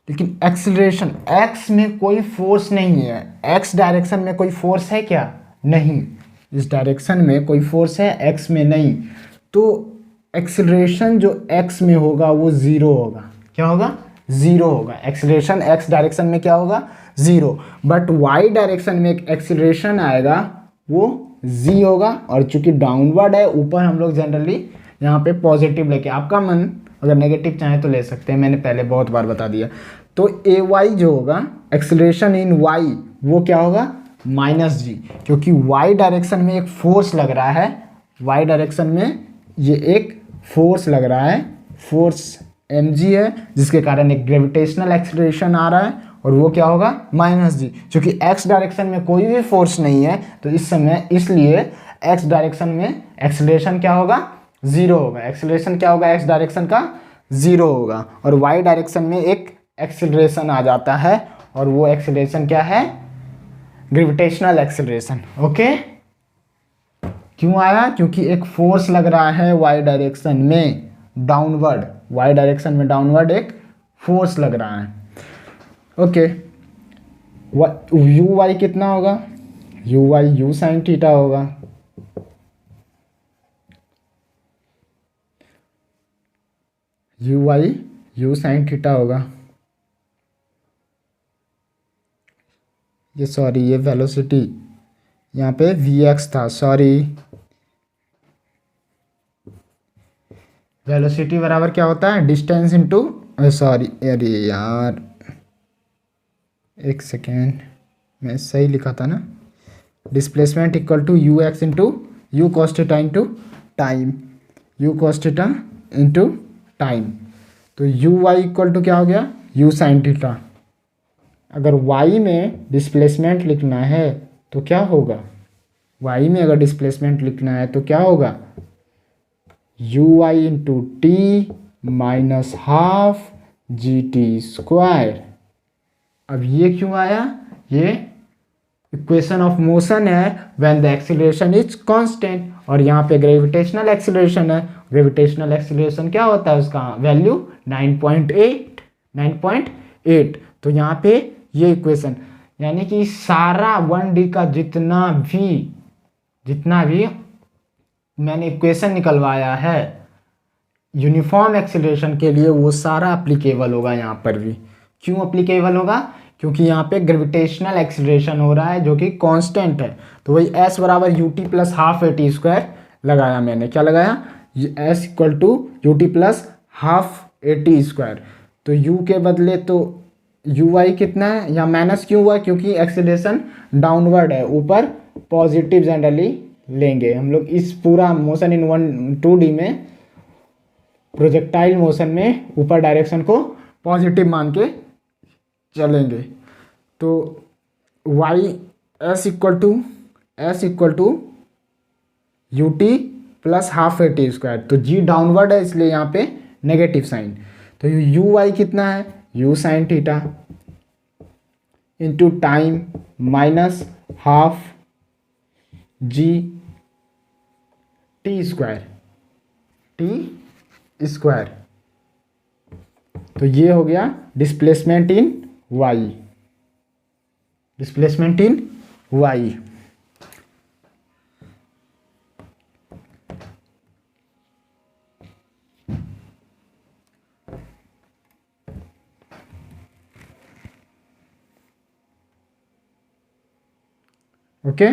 लेकिन एक्सीलरेशन, एक्स में कोई फोर्स नहीं है, एक्स डायरेक्शन में कोई फोर्स है क्या, नहीं, इस डायरेक्शन में कोई फोर्स है, एक्स में नहीं। तो एक्सीलरेशन जो एक्स में होगा वो ज़ीरो होगा, क्या होगा, ज़ीरो होगा। एक्सीलरेशन एक्स डायरेक्शन में क्या होगा, ज़ीरो। बट वाई डायरेक्शन में एक एक्सीलरेशन आएगा वो जी होगा, और चूंकि डाउनवर्ड है, ऊपर हम लोग जनरली यहाँ पे पॉजिटिव लेके, आपका मन अगर नेगेटिव चाहे तो ले सकते हैं, मैंने पहले बहुत बार बता दिया। तो ए वाई जो होगा, एक्सीलरेशन इन वाई, वो क्या होगा, माइनस जी, क्योंकि वाई डायरेक्शन में एक फोर्स लग रहा है, वाई डायरेक्शन में ये एक फोर्स लग रहा है, फोर्स एम जी है, जिसके कारण एक ग्रेविटेशनल एक्सीलरेशन आ रहा है, और वो क्या होगा, माइनस जी। क्योंकि एक्स डायरेक्शन में कोई भी फोर्स नहीं है, तो इस समय इसलिए एक्स डायरेक्शन में एक्सीलरेशन क्या होगा, ज़ीरो होगा। एक्सीलरेशन क्या होगा, एक्स डायरेक्शन का ज़ीरो होगा, और वाई डायरेक्शन में एक एक्सीलरेशन आ जाता है, और वो एक्सीलरेशन क्या है, ग्रेविटेशनल एक्सीलरेशन। ओके, क्यों आया, क्योंकि एक फोर्स लग रहा है वाई डायरेक्शन में डाउनवर्ड, वाई डायरेक्शन में डाउनवर्ड एक फोर्स लग रहा है। ओके, यू वाई कितना होगा, you why you sine theta होगा, you why you sine theta होगा। ये सॉरी, ये वेलोसिटी यहाँ पे वी एक्स था, सॉरी, वेलोसिटी बराबर क्या होता है, डिस्टेंस इनटू, सॉरी अरे यार एक सेकेंड, मैं सही लिखा था ना, displacement equal to you X into U cos theta into time, U cos theta into time. तो यू वाई इक्वल टू क्या हो गया, यू साइन थीटा। अगर वाई में डिस्प्लेसमेंट लिखना है तो क्या होगा, वाई में अगर डिस्प्लेसमेंट लिखना है तो क्या होगा, you Y into T minus half G T square. अब ये क्यों आया, ये इक्वेशन ऑफ मोशन है when the acceleration is constant, और यहाँ पे ग्रेविटेशनल एक्सीलरेशन है। ग्रेविटेशनल एक्सीलरेशन क्या होता है, उसका वैल्यू 9.8, 9.8। तो यहाँ पे ये इक्वेशन, यानी कि सारा 1D का जितना भी मैंने इक्वेशन निकलवाया है यूनिफॉर्म एक्सीलरेशन के लिए, वो सारा अप्लीकेबल होगा यहाँ पर भी। क्यों अप्लीकेबल होगा, क्योंकि यहाँ पे ग्रेविटेशनल एक्सीलरेशन हो रहा है जो कि कांस्टेंट है। तो वही एस बराबर U T plus half A T square लगाया मैंने, क्या लगाया, S equal to U T plus half A T square. तो यू के बदले तो यू वाई कितना है, यहाँ माइनस क्यों हुआ, क्योंकि एक्सीलरेशन डाउनवर्ड है, ऊपर पॉजिटिव जनरली लेंगे हम लोग। इस पूरा मोशन इन 2D में, प्रोजेक्टाइल मोशन में ऊपर डायरेक्शन को पॉजिटिव मान के चलेंगे। तो Y S equal to U T plus half A T square. तो जी डाउनवर्ड है इसलिए यहाँ पे नेगेटिव साइन। तो यू वाई कितना है, U sine theta into time minus half G T square, T square. तो ये हो गया displacement in Y, displacement in Y. Okay,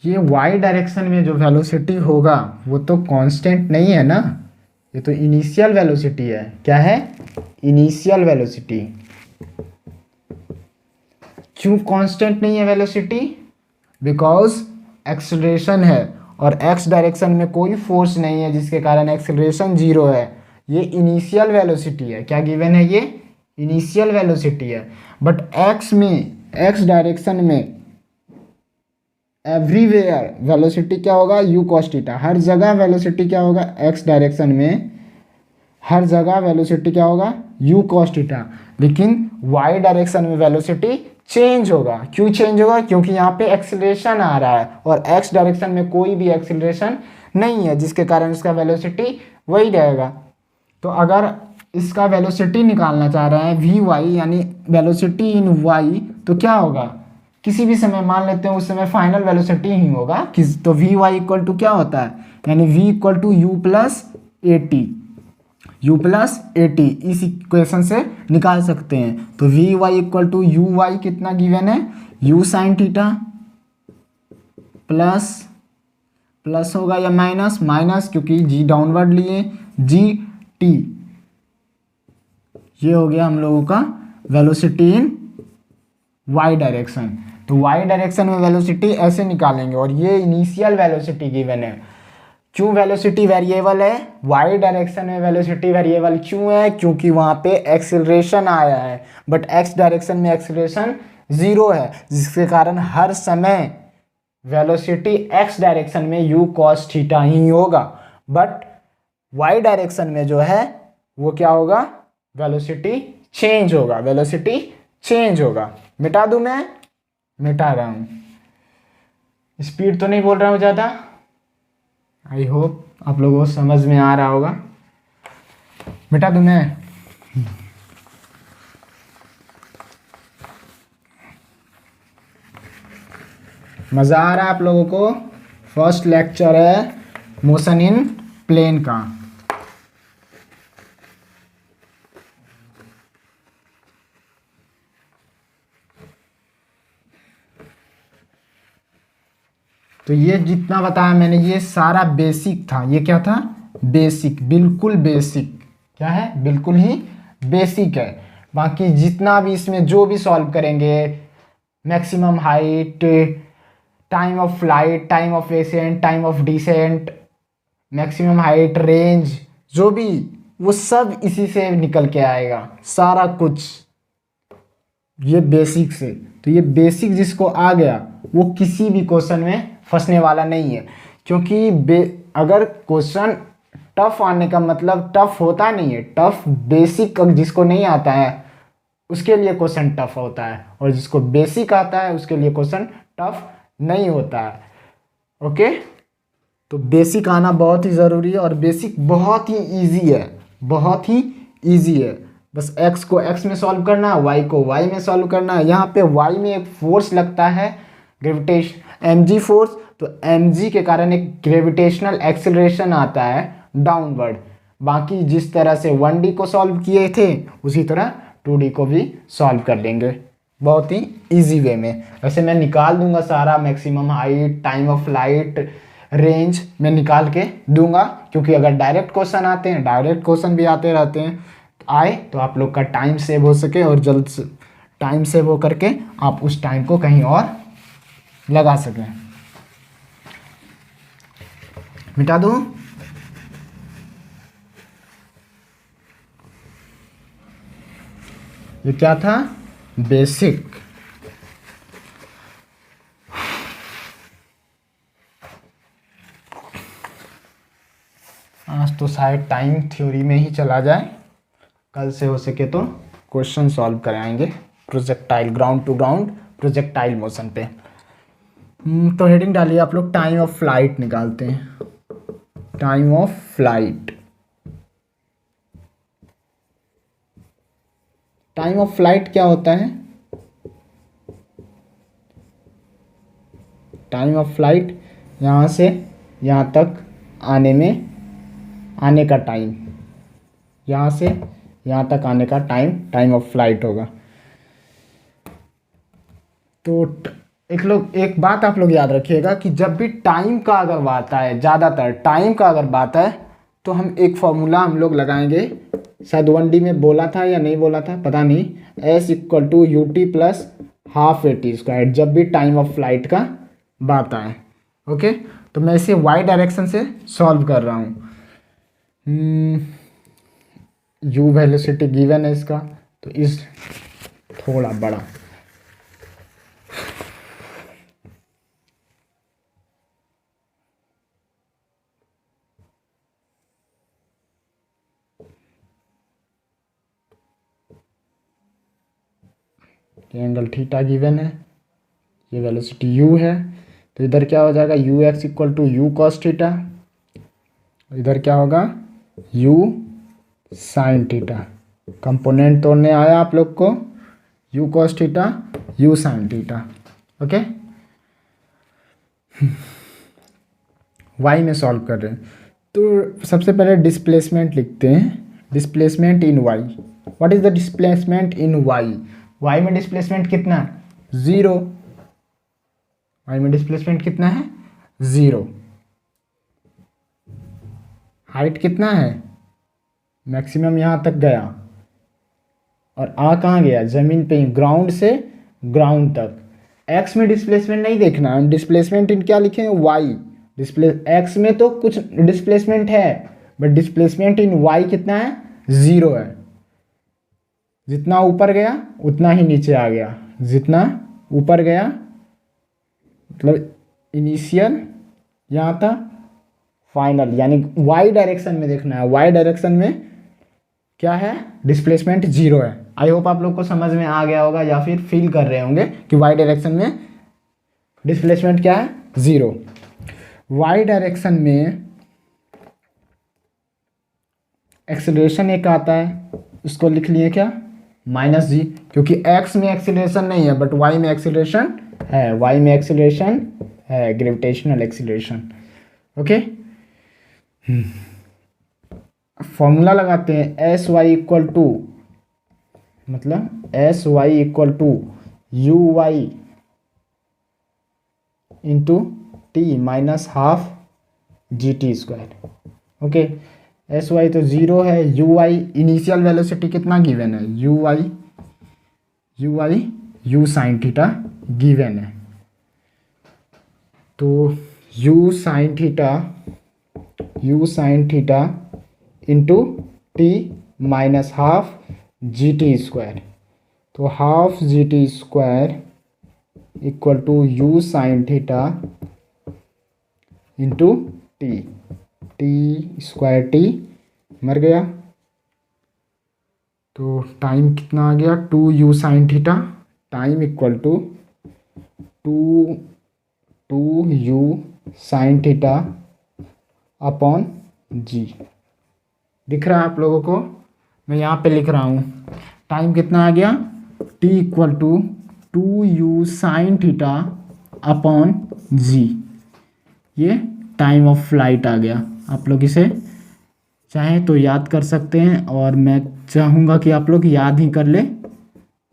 ये वाई डायरेक्शन में जो वेलोसिटी होगा वो तो कांस्टेंट नहीं है ना, ये तो इनिशियल वेलोसिटी है। क्या है? Initial velocity. क्यों कांस्टेंट नहीं है वेलोसिटी? बिकॉज एक्सेलरेशन है और एक्स डायरेक्शन में कोई फोर्स नहीं है जिसके कारण एक्सेलरेशन जीरो है। ये इनिशियल वेलोसिटी है। क्या गिवन है? ये इनिशियल वेलोसिटी है। बट एक्स में, एक्स डायरेक्शन में एवरीवेयर वेलोसिटी क्या होगा? You cos theta. हर जगह वेलोसिटी क्या होगा? एक्स डायरेक्शन में हर जगह वेलोसिटी क्या होगा? You cos theta. लेकिन वाई डायरेक्शन में वेलोसिटी चेंज होगा। क्यों चेंज होगा? क्योंकि यहाँ पे एक्सीलरेशन आ रहा है और एक्स डायरेक्शन में कोई भी एक्सीलरेशन नहीं है जिसके कारण इसका वेलोसिटी वही रहेगा। तो अगर इसका वेलोसिटी निकालना चाह रहे हैं वी वाई यानी वेलोसिटी इन वाई, तो क्या होगा? किसी भी समय मान लेते हैं उस समय फाइनल वेलोसिटी ही होगा किस, तो वी वाई इक्वल टू क्या होता है? यानी V equal to U plus A T, U plus A T इस इक्वेशन से निकाल सकते हैं। तो V Y equal to U Y कितना गिवन है? U sine theta plus, plus होगा या माइनस? माइनस, क्योंकि जी डाउनवर्ड लिए, जी टी। ये हो गया हम लोगों का वेलोसिटी इन वाई डायरेक्शन। तो वाई डायरेक्शन में वेलोसिटी ऐसे निकालेंगे और ये इनिशियल वेलोसिटी गिवन है। क्यों वेलोसिटी वेरिएबल है? वाई डायरेक्शन में वेलोसिटी वेरिएबल क्यों है? क्योंकि वहाँ पे एक्सीलरेशन आया है, बट एक्स डायरेक्शन में एक्सीलरेशन जीरो है जिसके कारण हर समय वेलोसिटी एक्स डायरेक्शन में यू कॉस थीटा ही होगा। बट वाई डायरेक्शन में जो है वो क्या होगा? वेलोसिटी चेंज होगा, वेलोसिटी चेंज होगा। मिटा दूं मैं? मिटा रहा हूँ। स्पीड तो नहीं बोल रहा हूँ ज़्यादा। आई होप आप लोगों को समझ में आ रहा होगा। मिटा दूं मैं? मज़ा आ रहा है आप लोगों को? फर्स्ट लेक्चर है मोशन इन प्लेन का। तो ये जितना बताया मैंने ये सारा बेसिक था। ये क्या था? बेसिक, बिल्कुल बेसिक। क्या है? बिल्कुल ही बेसिक है। बाकी जितना भी इसमें जो भी सॉल्व करेंगे, maximum height, time of flight, time of ascent, time of descent, maximum height, range, जो भी, वो सब इसी से निकल के आएगा सारा कुछ, ये बेसिक से। तो ये बेसिक जिसको आ गया वो किसी भी क्वेश्चन में फंसने वाला नहीं है। क्योंकि अगर क्वेश्चन टफ आने का मतलब टफ होता नहीं है, टफ बेसिक जिसको नहीं आता है उसके लिए क्वेश्चन टफ होता है, और जिसको बेसिक आता है उसके लिए क्वेश्चन टफ नहीं होता है। ओके, तो बेसिक आना बहुत ही ज़रूरी है और बेसिक बहुत ही इजी है, बहुत ही इजी है। बस x को x में सॉल्व करना है, y को y में सॉल्व करना है। यहाँ पे y में एक फोर्स लगता है ग्रेविटेशन mg फोर्स, तो mg के कारण एक ग्रेविटेशनल एक्सेलरेशन आता है डाउनवर्ड। बाकी जिस तरह से 1D को सॉल्व किए थे उसी तरह 2D को भी सॉल्व कर लेंगे बहुत ही इजी वे में। वैसे मैं निकाल दूंगा सारा, maximum height, time of flight, range मैं निकाल के दूंगा, क्योंकि अगर डायरेक्ट क्वेश्चन आते हैं, डायरेक्ट क्वेश्चन भी आते रहते हैं, आए तो आप लोग का टाइम सेव हो सके और जल्द से टाइम सेव हो करके आप उस टाइम को कहीं और लगा सकें। मिटा दूं? ये क्या था? बेसिक। आज तो शायद टाइम थ्योरी में ही चला जाए, कल से हो सके तो क्वेश्चन सॉल्व कराएंगे projectile, ground to ground projectile motion पे। तो हेडिंग डालिए आप लोग, टाइम ऑफ फ्लाइट निकालते हैं। Time of flight, time of flight क्या होता है? टाइम ऑफ फ्लाइट यहाँ से यहाँ तक आने में, आने का टाइम, यहाँ से यहाँ तक आने का टाइम, टाइम ऑफ फ्लाइट होगा। तो एक बात आप लोग याद रखिएगा कि जब भी टाइम का अगर बात आए, ज़्यादातर टाइम का अगर बात आए, तो हम एक फॉर्मूला हम लोग लगाएंगे। शायद 1D में बोला था या नहीं बोला था पता नहीं, S equal to U T plus half A T square, जब भी टाइम ऑफ फ्लाइट का बात आए। ओके, तो मैं इसे वाई डायरेक्शन से सॉल्व कर रहा हूँ। यू वेलोसिटी गिवन है इसका, तो इस थोड़ा बड़ा एंगल थीटा गिवन है, ये वेलोसिटी यू है, तो इधर क्या हो जाएगा, U X equal to U cos theta, इधर क्या होगा यू साइन थीटा। कंपोनेंट तोड़ने आया आप लोग को, U cos theta U sine theta. Okay, Y में सॉल्व कर रहे हैं, तो सबसे पहले डिस्प्लेसमेंट लिखते हैं। Displacement in Y, what is the displacement in Y? Y में डिस्प्लेसमेंट कितना है, 0। वाई में डिस्प्लेसमेंट कितना है, 0। हाइट कितना है, मैक्सिमम यहाँ तक गया, और आ कहाँ गया, जमीन पे ही, ग्राउंड से ग्राउंड तक। एक्स में डिस्प्लेसमेंट नहीं देखना, हम डिस्प्लेसमेंट इन क्या लिखे हैं, वाई। एक्स में तो कुछ डिस्प्लेसमेंट है, बट डिस्प्लेसमेंट इन वाई कितना है, 0 है। जितना ऊपर गया उतना ही नीचे आ गया, जितना ऊपर गया मतलब इनिशियल यहाँ था, फाइनल, यानी वाई डायरेक्शन में देखना है। वाई डायरेक्शन में क्या है, डिस्प्लेसमेंट 0 है। आई होप आप लोग को समझ में आ गया होगा, या फिर फील कर रहे होंगे कि वाई डायरेक्शन में डिस्प्लेसमेंट क्या है, 0। वाई डायरेक्शन में एक्सेलरेशन एक आता है, उसको लिख लिए क्या, -g, क्योंकि एक्स में एक्सेलरेशन नहीं है बट वाई में एक्सेलरेशन है। वाई में एक्सेलरेशन है, ग्रेविटेशनल एक्सेलरेशन। ओके, फॉर्मूला लगाते हैं, एस वाई इक्वल टू, मतलब S Y equal to U Y into T minus half G T square. Okay, S Y तो 0 है, यू वाई इनिशियल वेलोसिटी कितना given है, U why you sine theta given है, तो you sine theta into T minus half G T square, तो half G T square equal to you sine theta into t square, t मर गया, तो time कितना आ गया, 2u sine theta, time equal to 2u sine theta upon g. दिख रहा है आप लोगों को, मैं यहाँ पे लिख रहा हूँ, टाइम कितना आ गया, t equal to 2u sine theta upon जी, ये टाइम ऑफ फ्लाइट आ गया। आप लोग इसे चाहें तो याद कर सकते हैं, और मैं चाहूँगा कि आप लोग याद ही कर ले,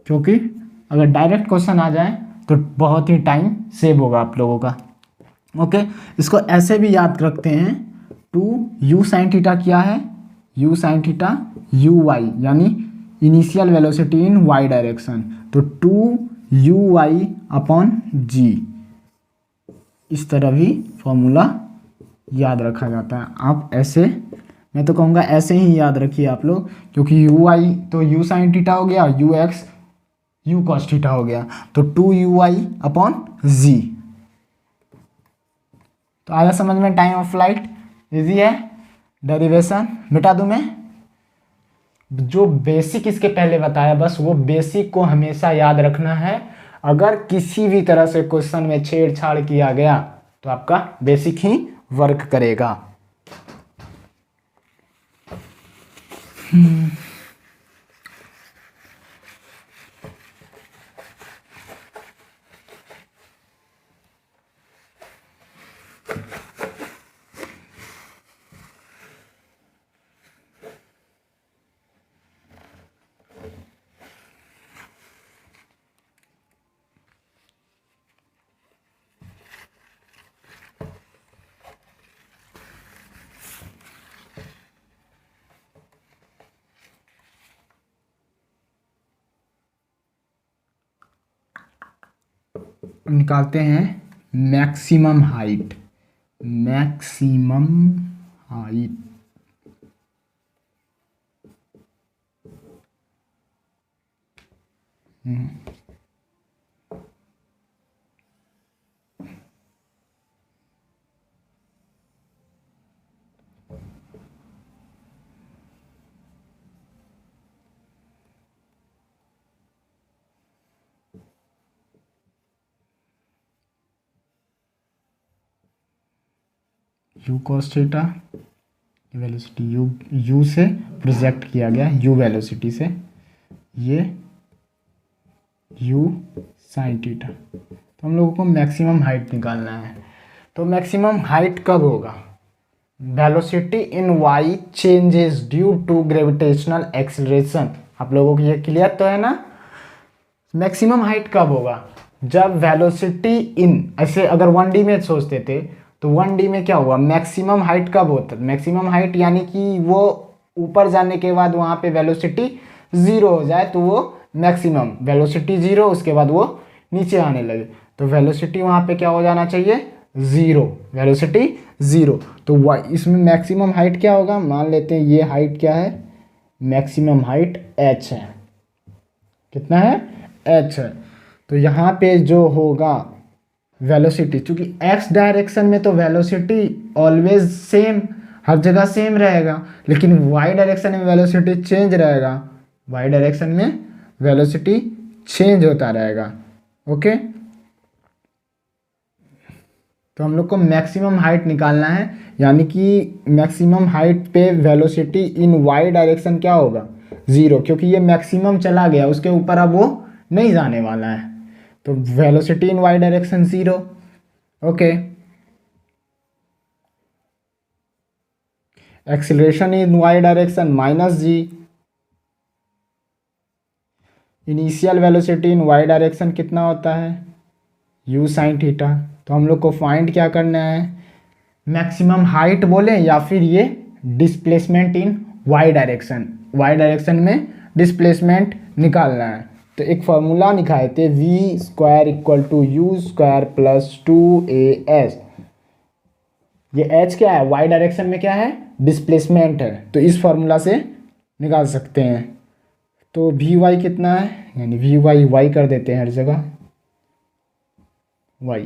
क्योंकि अगर डायरेक्ट क्वेश्चन आ जाए तो बहुत ही टाइम सेव होगा आप लोगों का। ओके, इसको ऐसे भी याद रखते हैं, 2u साइन थीटा क्या है, u sine theta u Y, यानी initial velocity in y direction, तो 2u वाई अपॉन जी। इस तरह भी फॉर्मूला याद रखा जाता है। आप ऐसे, मैं तो कहूँगा ऐसे ही याद रखिए आप लोग, क्योंकि यू वाई तो यू साइन थीटा हो गया, you x you cos theta हो गया, तो 2u वाई अपॉन जी। तो आया समझ में, टाइम ऑफ फ्लाइट इजी है। डेरिवेशन मिटा दूँ मैं, जो बेसिक इसके पहले बताया बस वो बेसिक को हमेशा याद रखना है। अगर किसी भी तरह से क्वेश्चन में छेड़छाड़ किया गया तो आपका बेसिक ही वर्क करेगा। निकालते हैं maximum height. Maximum height you cos theta, velocity you से प्रोजेक्ट किया गया, यू वेलोसिटी से, ये यू साइन थीटा। तो हम लोगों को मैक्सिमम हाइट निकालना है। तो मैक्सिमम हाइट कब होगा? Velocity in Y changes due to gravitational acceleration. आप लोगों को ये क्लियर तो है ना? मैक्सिमम हाइट कब होगा? जब वेलोसिटी इन, ऐसे अगर 1D में सोचते थे तो 1D में क्या हुआ, मैक्सिमम हाइट कब होता है? मैक्सिमम हाइट यानी कि वो ऊपर जाने के बाद वहाँ पे वेलोसिटी 0 हो जाए तो वो मैक्सिमम, वेलोसिटी 0 उसके बाद वो नीचे आने लगे तो वेलोसिटी वहाँ पे क्या हो जाना चाहिए? 0, वेलोसिटी 0। तो इसमें मैक्सिमम हाइट क्या होगा? मान लेते हैं ये हाइट क्या है, मैक्सिमम हाइट h है। कितना है? h है। तो यहाँ पे जो होगा वेलोसिटी, चूंकि x डायरेक्शन में तो वेलोसिटी ऑलवेज सेम, हर जगह सेम रहेगा, लेकिन y डायरेक्शन में वेलोसिटी चेंज रहेगा। y डायरेक्शन में वेलोसिटी चेंज होता रहेगा। ओके, तो हम लोग को मैक्सिमम हाइट निकालना है, यानी कि मैक्सिमम हाइट पे वेलोसिटी इन y डायरेक्शन क्या होगा? 0, क्योंकि ये मैक्सिमम चला गया, उसके ऊपर अब वो नहीं जाने वाला है। तो velocity in y direction 0। Okay, acceleration in y direction -g। Initial velocity in y direction कितना होता है? u sine theta. तो हम लोग को फाइंड क्या करना है? मैक्सिमम हाइट बोले या फिर ये displacement in y direction, y direction में डिस्प्लेसमेंट निकालना है। तो एक फॉर्मूला निकाले थे, v² = u² + 2as। ये h क्या है? y डायरेक्शन में क्या है? डिस्प्लेसमेंट है, तो इस फॉर्मूला से निकाल सकते हैं। तो vy कितना है, यानी y कर देते हैं हर जगह y।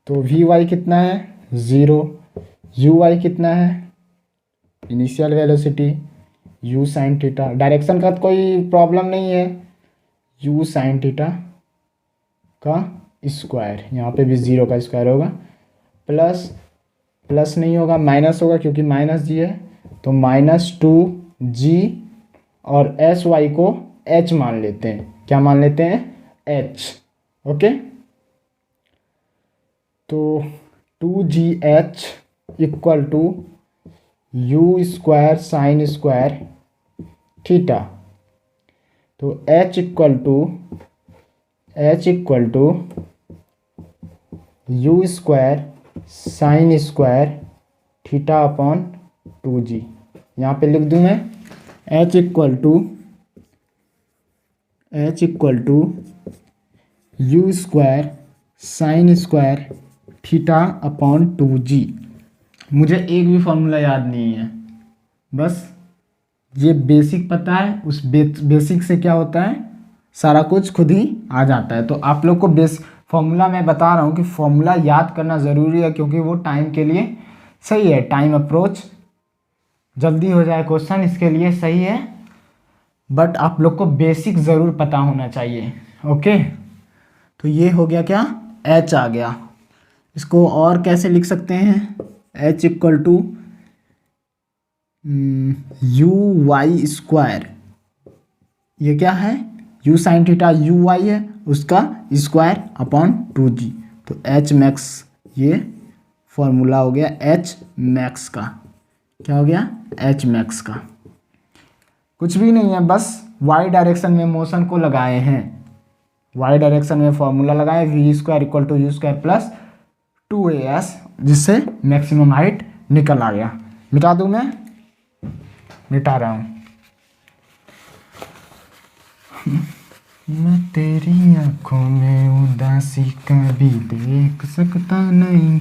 तो vy कितना है? 0। uy कितना है? Initial velocity u sine theta, direction का तो कोई प्रॉब्लम नहीं है, u साइन थीटा का स्क्वायर, यहाँ पे भी 0 का स्क्वायर होगा, प्लस नहीं होगा, माइनस होगा क्योंकि -g है, तो -2g और sy को h मान लेते हैं। क्या मान लेते हैं? h। ओके, तो 2gh = u² sine square theta. तो h = u² sine square theta upon 2g। यहाँ पे लिख दूँ मैं h = u² sine square theta upon 2g। मुझे एक भी फॉर्मूला याद नहीं है, बस ये बेसिक पता है, उस बेसिक से क्या होता है, सारा कुछ खुद ही आ जाता है। तो आप लोग को फॉर्मूला मैं बता रहा हूँ कि फॉर्मूला याद करना ज़रूरी है, क्योंकि वो टाइम के लिए सही है, टाइम अप्रोच जल्दी हो जाए क्वेश्चन, इसके लिए सही है, बट आप लोग को बेसिक ज़रूर पता होना चाहिए। ओके, तो ये हो गया, क्या h आ गया। इसको और कैसे लिख सकते हैं? h = uy², ये क्या है? u साइन थीटा uy है, उसका स्क्वायर अपॉन 2g। तो h मैक्स, ये फॉर्मूला हो गया h मैक्स का। क्या हो गया? h मैक्स का। कुछ भी नहीं है, बस y डायरेक्शन में मोशन को लगाए हैं, y डायरेक्शन में फॉर्मूला लगाए, v² = u² + 2as, जिससे मैक्सिमम हाइट निकल आ गया। मिटा दूं मैं? मिटा रहा हूँ। मैं तेरी आंखों में उदासी कभी देख सकता नहीं।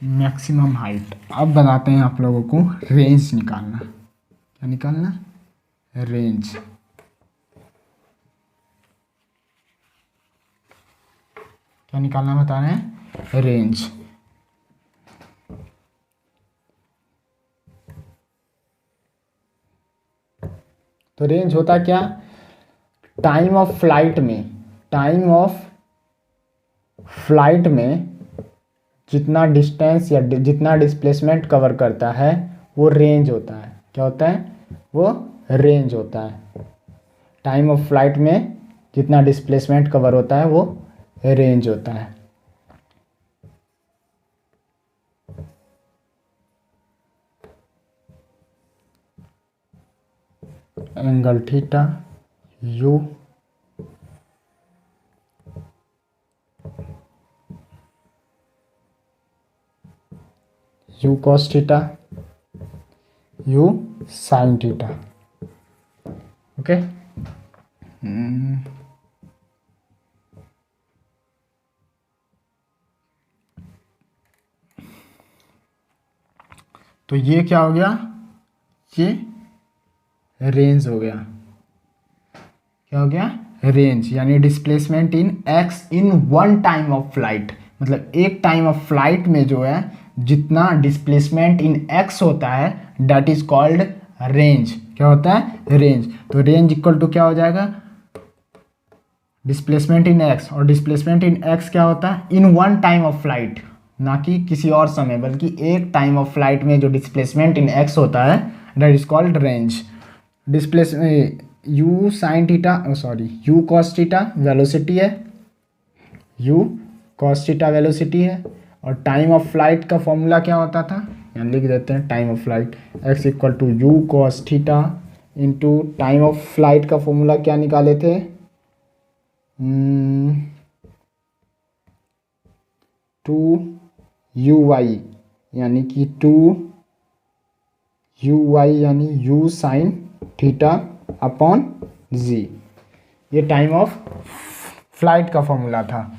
Maximum height. अब बताते हैं आप लोगों को रेंज निकालना। क्या निकालना? रेंज। क्या निकालना बता रहे हैं? रेंज। तो रेंज होता क्या? टाइम ऑफ फ्लाइट में जितना डिस्टेंस या जितना डिस्प्लेसमेंट कवर करता है वो रेंज होता है। क्या होता है? वो रेंज होता है। टाइम ऑफ फ्लाइट में जितना डिस्प्लेसमेंट कवर होता है वो रेंज होता है। Angle theta you cos theta U sine theta. Okay. तो ये क्या हो गया? ये रेंज हो गया। क्या हो गया? रेंज यानी displacement in x in one time of flight. मतलब एक टाइम ऑफ फ्लाइट में जो है जितना डिस्प्लेसमेंट इन एक्स होता है दैट इज कॉल्ड रेंज। क्या होता है? रेंज। तो रेंज इक्वल टू क्या हो जाएगा? Displacement in x. और डिस्प्लेसमेंट इन एक्स क्या होता है? In one time of flight, ना कि किसी और समय, बल्कि एक टाइम ऑफ फ्लाइट में जो डिस्प्लेसमेंट इन एक्स होता है that is called range. Displace U sine theta, sorry U cos theta velocity है, यू कॉस थीटा वेलोसिटी है। और टाइम ऑफ फ्लाइट का फॉर्मूला क्या होता था? यहाँ लिख देते हैं time of flight X equal to U cos theta into time of flight का फॉर्मूला क्या निकाले थे? टू यू वाई यानी कि टू यू वाई यानी यू साइन थीटा अपॉन जी। ये टाइम ऑफ फ्लाइट का फॉर्मूला था।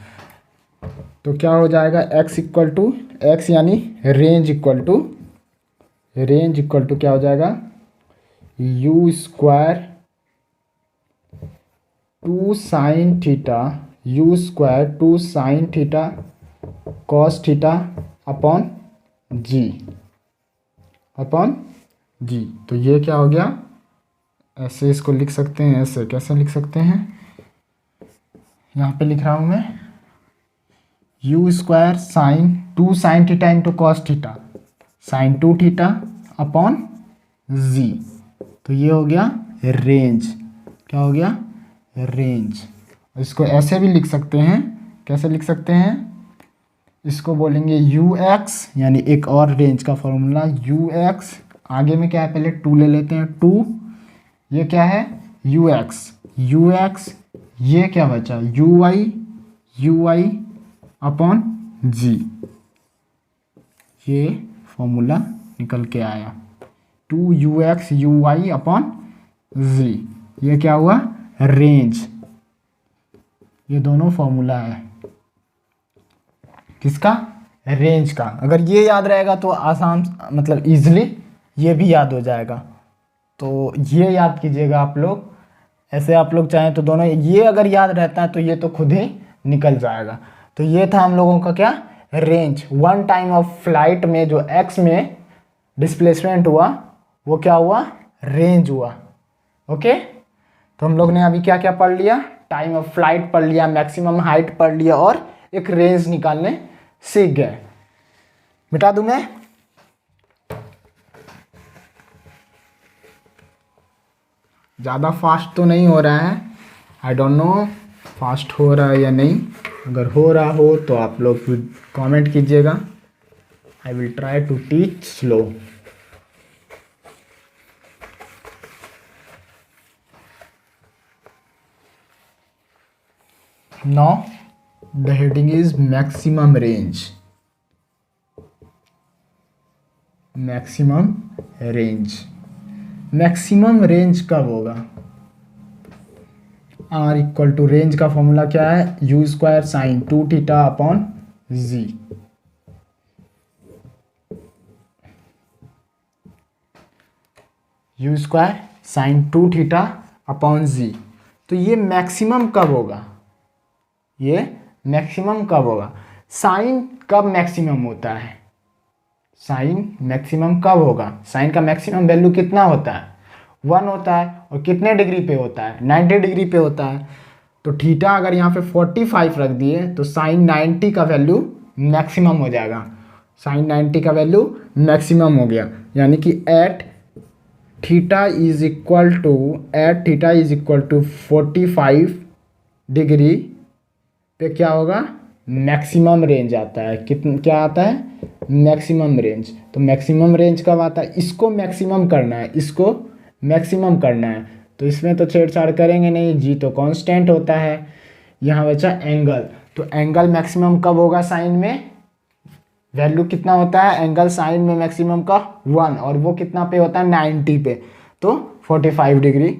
तो क्या हो जाएगा? एक्स इक्वल टू एक्स यानी रेंज इक्वल टू क्या हो जाएगा? U square two sine theta u square two sine theta cos theta upon g. तो ये क्या हो गया? ऐसे इसको लिख सकते हैं। ऐसे कैसे लिख सकते हैं? यहाँ पे लिख रहा हूँ मैं u square sine two sine theta into cos theta sine two theta upon g. तो ये हो गया रेंज। क्या हो गया? रेंज। इसको ऐसे भी लिख सकते हैं। कैसे लिख सकते हैं? इसको बोलेंगे यू एक्स यानी एक और रेंज का फॉर्मूला यू एक्स। आगे में क्या है? पहले टू ले लेते हैं। टू ये क्या है? U x. ये क्या बचा? यू वाई अपॉन जी। ये फॉर्मूला निकल के आया two you x u y upon जी। ये क्या हुआ? रेंज। ये दोनों फॉर्मूला है किसका? रेंज का। अगर ये याद रहेगा तो आसान, मतलब इजीली ये भी याद हो जाएगा। तो ये याद कीजिएगा आप लोग। ऐसे आप लोग चाहें तो दोनों, ये अगर याद रहता है तो ये तो खुद ही निकल जाएगा। तो ये था हम लोगों का क्या? Range. One time of flight में जो एक्स में डिस्प्लेसमेंट हुआ वो क्या हुआ? रेंज हुआ। ओके। तो हम लोग ने अभी क्या क्या पढ़ लिया? टाइम ऑफ फ्लाइट पढ़ लिया, मैक्सिमम हाइट पढ़ लिया और एक रेंज निकालने सीख गए। मिटा दूं मैं? ज़्यादा फास्ट तो नहीं हो रहा है। आई डोंट नो फास्ट हो रहा है या नहीं। अगर हो रहा हो तो आप लोग कमेंट कीजिएगा। I will try to teach slow. The heading is maximum range. Maximum range, maximum range कब होगा? आर इक्वल टू रेंज का फॉर्मूला क्या है? U square sine 2θ upon g. U square sine 2θ upon g. तो ये maximum कब होगा? ये मैक्सिमम कब होगा? साइन कब मैक्सिमम होता है? साइन मैक्सिमम कब होगा? साइन का मैक्सिमम वैल्यू कितना होता है? 1 होता है। और कितने डिग्री पे होता है? 90 डिग्री पे होता है। तो थीटा अगर यहाँ पे 45 रख दिए तो साइन 90 का वैल्यू मैक्सिमम हो जाएगा। साइन 90 का वैल्यू मैक्सिमम हो गया, यानी कि at theta is equal to 45 degree पे क्या होगा? मैक्सिमम रेंज आता है। कितना क्या आता है? Maximum range. तो मैक्सिमम रेंज कब आता है? इसको मैक्सिमम करना है, इसको मैक्सिमम करना है। तो इसमें तो छेड़छाड़ करेंगे नहीं, जी तो कांस्टेंट होता है। यहाँ बचा एंगल। तो एंगल मैक्सिमम कब होगा? साइन में वैल्यू कितना होता है? एंगल साइन में मैक्सिमम का 1, और वो कितना पे होता है? 90 पे। तो 45 डिग्री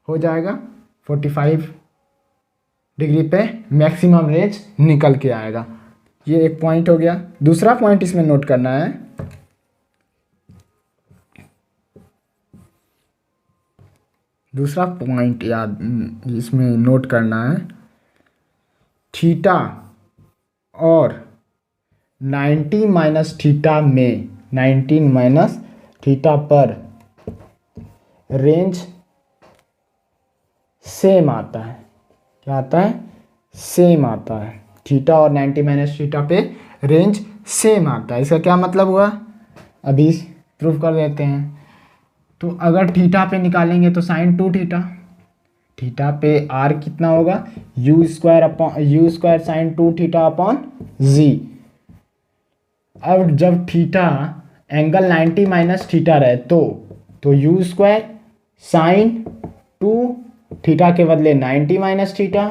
हो जाएगा। 45 डिग्री पे मैक्सिमम रेंज निकल के आएगा। ये एक पॉइंट हो गया। दूसरा पॉइंट इसमें नोट करना है, दूसरा पॉइंट याद इसमें नोट करना है, थीटा और 90 माइनस थीटा में 19 माइनस थीटा पर रेंज सेम आता है। क्या आता है? सेम आता है। थीटा और 90 माइनस थीटा पे रेंज सेम आता है। इसका क्या मतलब हुआ? अभी प्रूफ कर देते हैं। तो अगर थीटा पे निकालेंगे तो साइन 2θ, थीटा पे आर कितना होगा? यू स्क्वायर साइन 2θ अपॉन जी। अब जब थीटा एंगल 90 माइनस थीटा रहे तो यू स्क्वायर साइन 2θ के बदले 90 minus theta,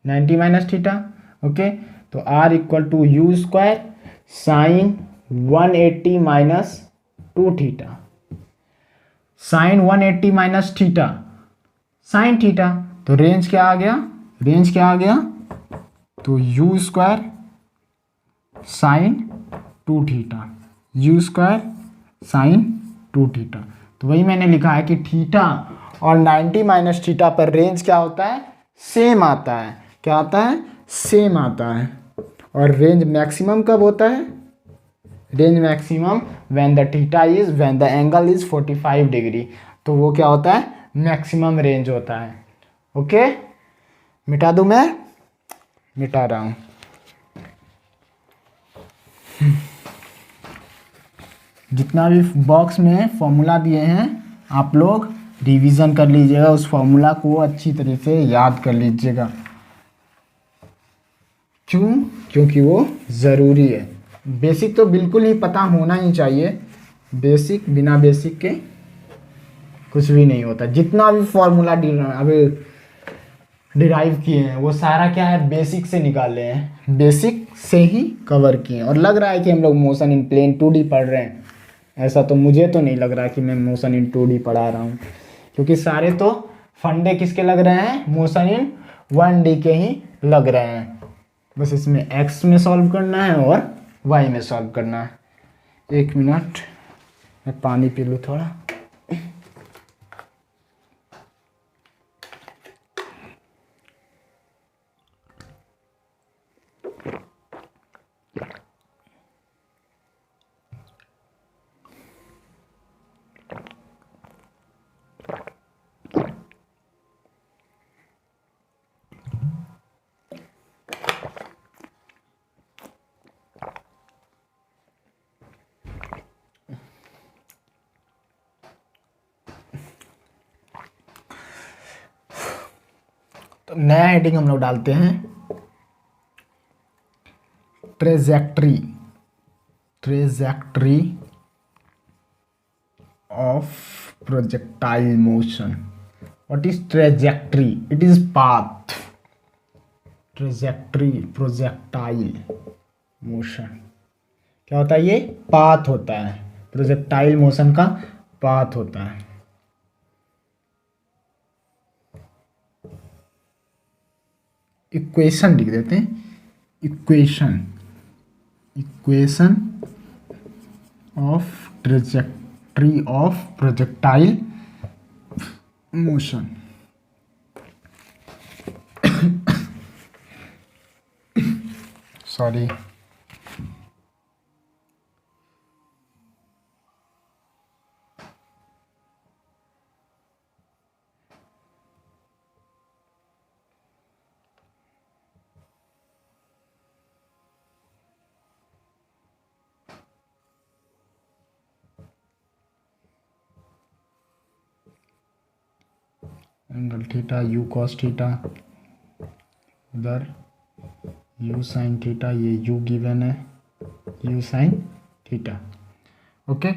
90 minus theta. Okay, तो R equal to u square sine 180 minus 2θ। Sine 180 minus theta sine theta. तो रेंज क्या आ गया? रेंज क्या आ गया? तो u square sine 2θ, u square sine 2θ। तो वही मैंने लिखा है कि थीटा और 90 माइनस थीटा पर रेंज क्या होता है? सेम आता है। क्या आता है? सेम आता है। और रेंज मैक्सिमम कब होता है? Range maximum when the angle is 45 degree. तो वो क्या होता है? मैक्सिमम रेंज होता है। ओके, मिटा दूं? मैं मिटा रहा हूं। जितना भी बॉक्स में फॉर्मूला दिए हैं आप लोग रिवीजन कर लीजिएगा, उस फॉर्मूला को अच्छी तरह से याद कर लीजिएगा। क्यों? क्योंकि वो ज़रूरी है। बेसिक तो बिल्कुल ही पता होना ही चाहिए। बेसिक, बिना बेसिक के कुछ भी नहीं होता। जितना भी फॉर्मूला अभी डिराइव किए हैं वो सारा क्या है? बेसिक से निकाले हैं, बेसिक से ही कवर किए हैं। और लग रहा है कि हम लोग मोशन इन प्लेन 2D पढ़ रहे हैं। ऐसा तो मुझे तो नहीं लग रहा कि मैं मोशन इन 2D पढ़ा रहा हूँ, क्योंकि सारे तो फंडे किसके लग रहे हैं? मोशन इन 1D के ही लग रहे हैं। बस इसमें x में सॉल्व करना है और y में सॉल्व करना है। 1 मिनट, मैं पानी पी लूँ थोड़ा। तो नया हेडिंग हम लोग डालते हैं, trajectory of projectile motion. What is trajectory? It is path. Trajectory projectile motion क्या होता है? ये पाथ होता है, प्रोजेक्टाइल मोशन का पाथ होता है। इक्वेशन लिख देते हैं, equation of trajectory of projectile motion. Sorry, angle theta you cos theta, उधर यू साइन थीटा, ये यू गिवन है, यू साइन थीटा। ओके,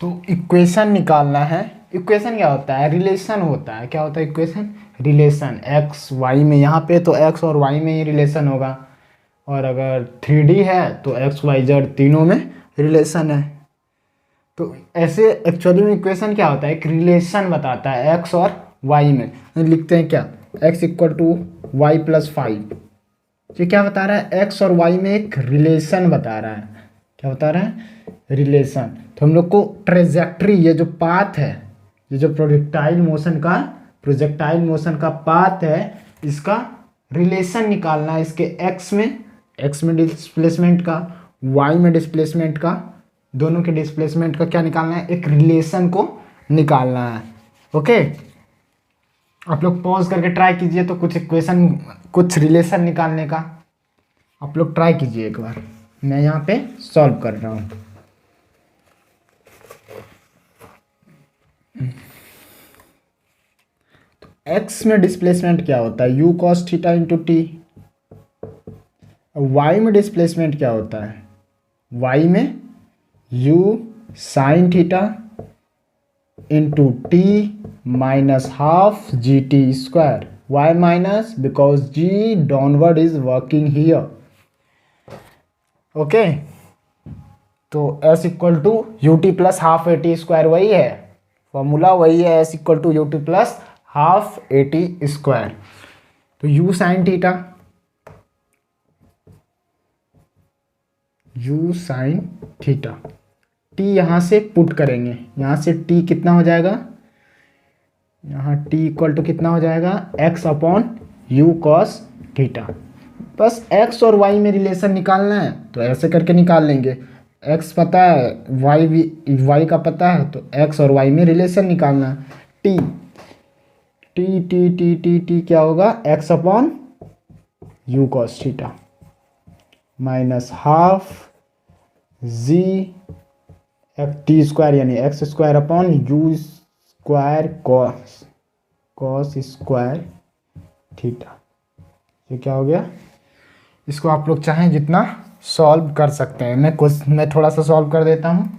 तो इक्वेशन निकालना है। इक्वेशन क्या होता है? रिलेशन होता है। क्या होता है इक्वेशन? रिलेशन। एक्स वाई में, यहाँ पे तो एक्स और वाई में ही रिलेशन होगा, और अगर 3D है तो एक्स वाई जेड तीनों में रिलेशन है। तो ऐसे एक्चुअली में इक्वेशन क्या होता है? एक रिलेशन बताता है एक्स और वाई में। लिखते हैं क्या? X equal to Y plus 5। ये क्या बता रहा है? एक्स और वाई में एक रिलेशन बता रहा है। क्या बता रहा है? रिलेशन। तो हम लोग को ट्रेजेक्ट्री, ये जो पाथ है, ये जो प्रोजेक्टाइल मोशन का पाथ है, इसका रिलेशन निकालना है। इसके एक्स में डिस्प्लेसमेंट का, वाई में डिस्प्लेसमेंट का, दोनों के डिस्प्लेसमेंट का क्या निकालना है? एक रिलेशन को निकालना है। ओके, आप लोग पॉज करके ट्राई कीजिए तो कुछ रिलेशन निकालने का आप लोग ट्राई कीजिए एक बार। मैं यहाँ पे सॉल्व कर रहा हूँ। तो एक्स में डिस्प्लेसमेंट क्या होता है? You cos theta into t. Y में डिस्प्लेसमेंट क्या होता है? वाई में u sine theta into T minus half G T square. Y minus because g downward is working here. Okay, तो s equal to U T plus half A T square, वही है formula, वही है। S equal to U T plus half A T square. तो you sine theta, t यहाँ से put करेंगे, यहाँ से टी कितना हो जाएगा? यहाँ टी इक्वल टू कितना हो जाएगा? X upon u cos theta. बस एक्स और वाई में रिलेशन निकालना है तो ऐसे करके निकाल लेंगे। एक्स पता है, वाई का पता है, तो एक्स और वाई में रिलेशन निकालना है। T t t t t t क्या होगा? X upon u cos theta minus half G T square, यानी x square upon u square cos square theta. ये क्या हो गया? इसको आप लोग चाहें जितना सॉल्व कर सकते हैं। मैं थोड़ा सा सॉल्व कर देता हूँ।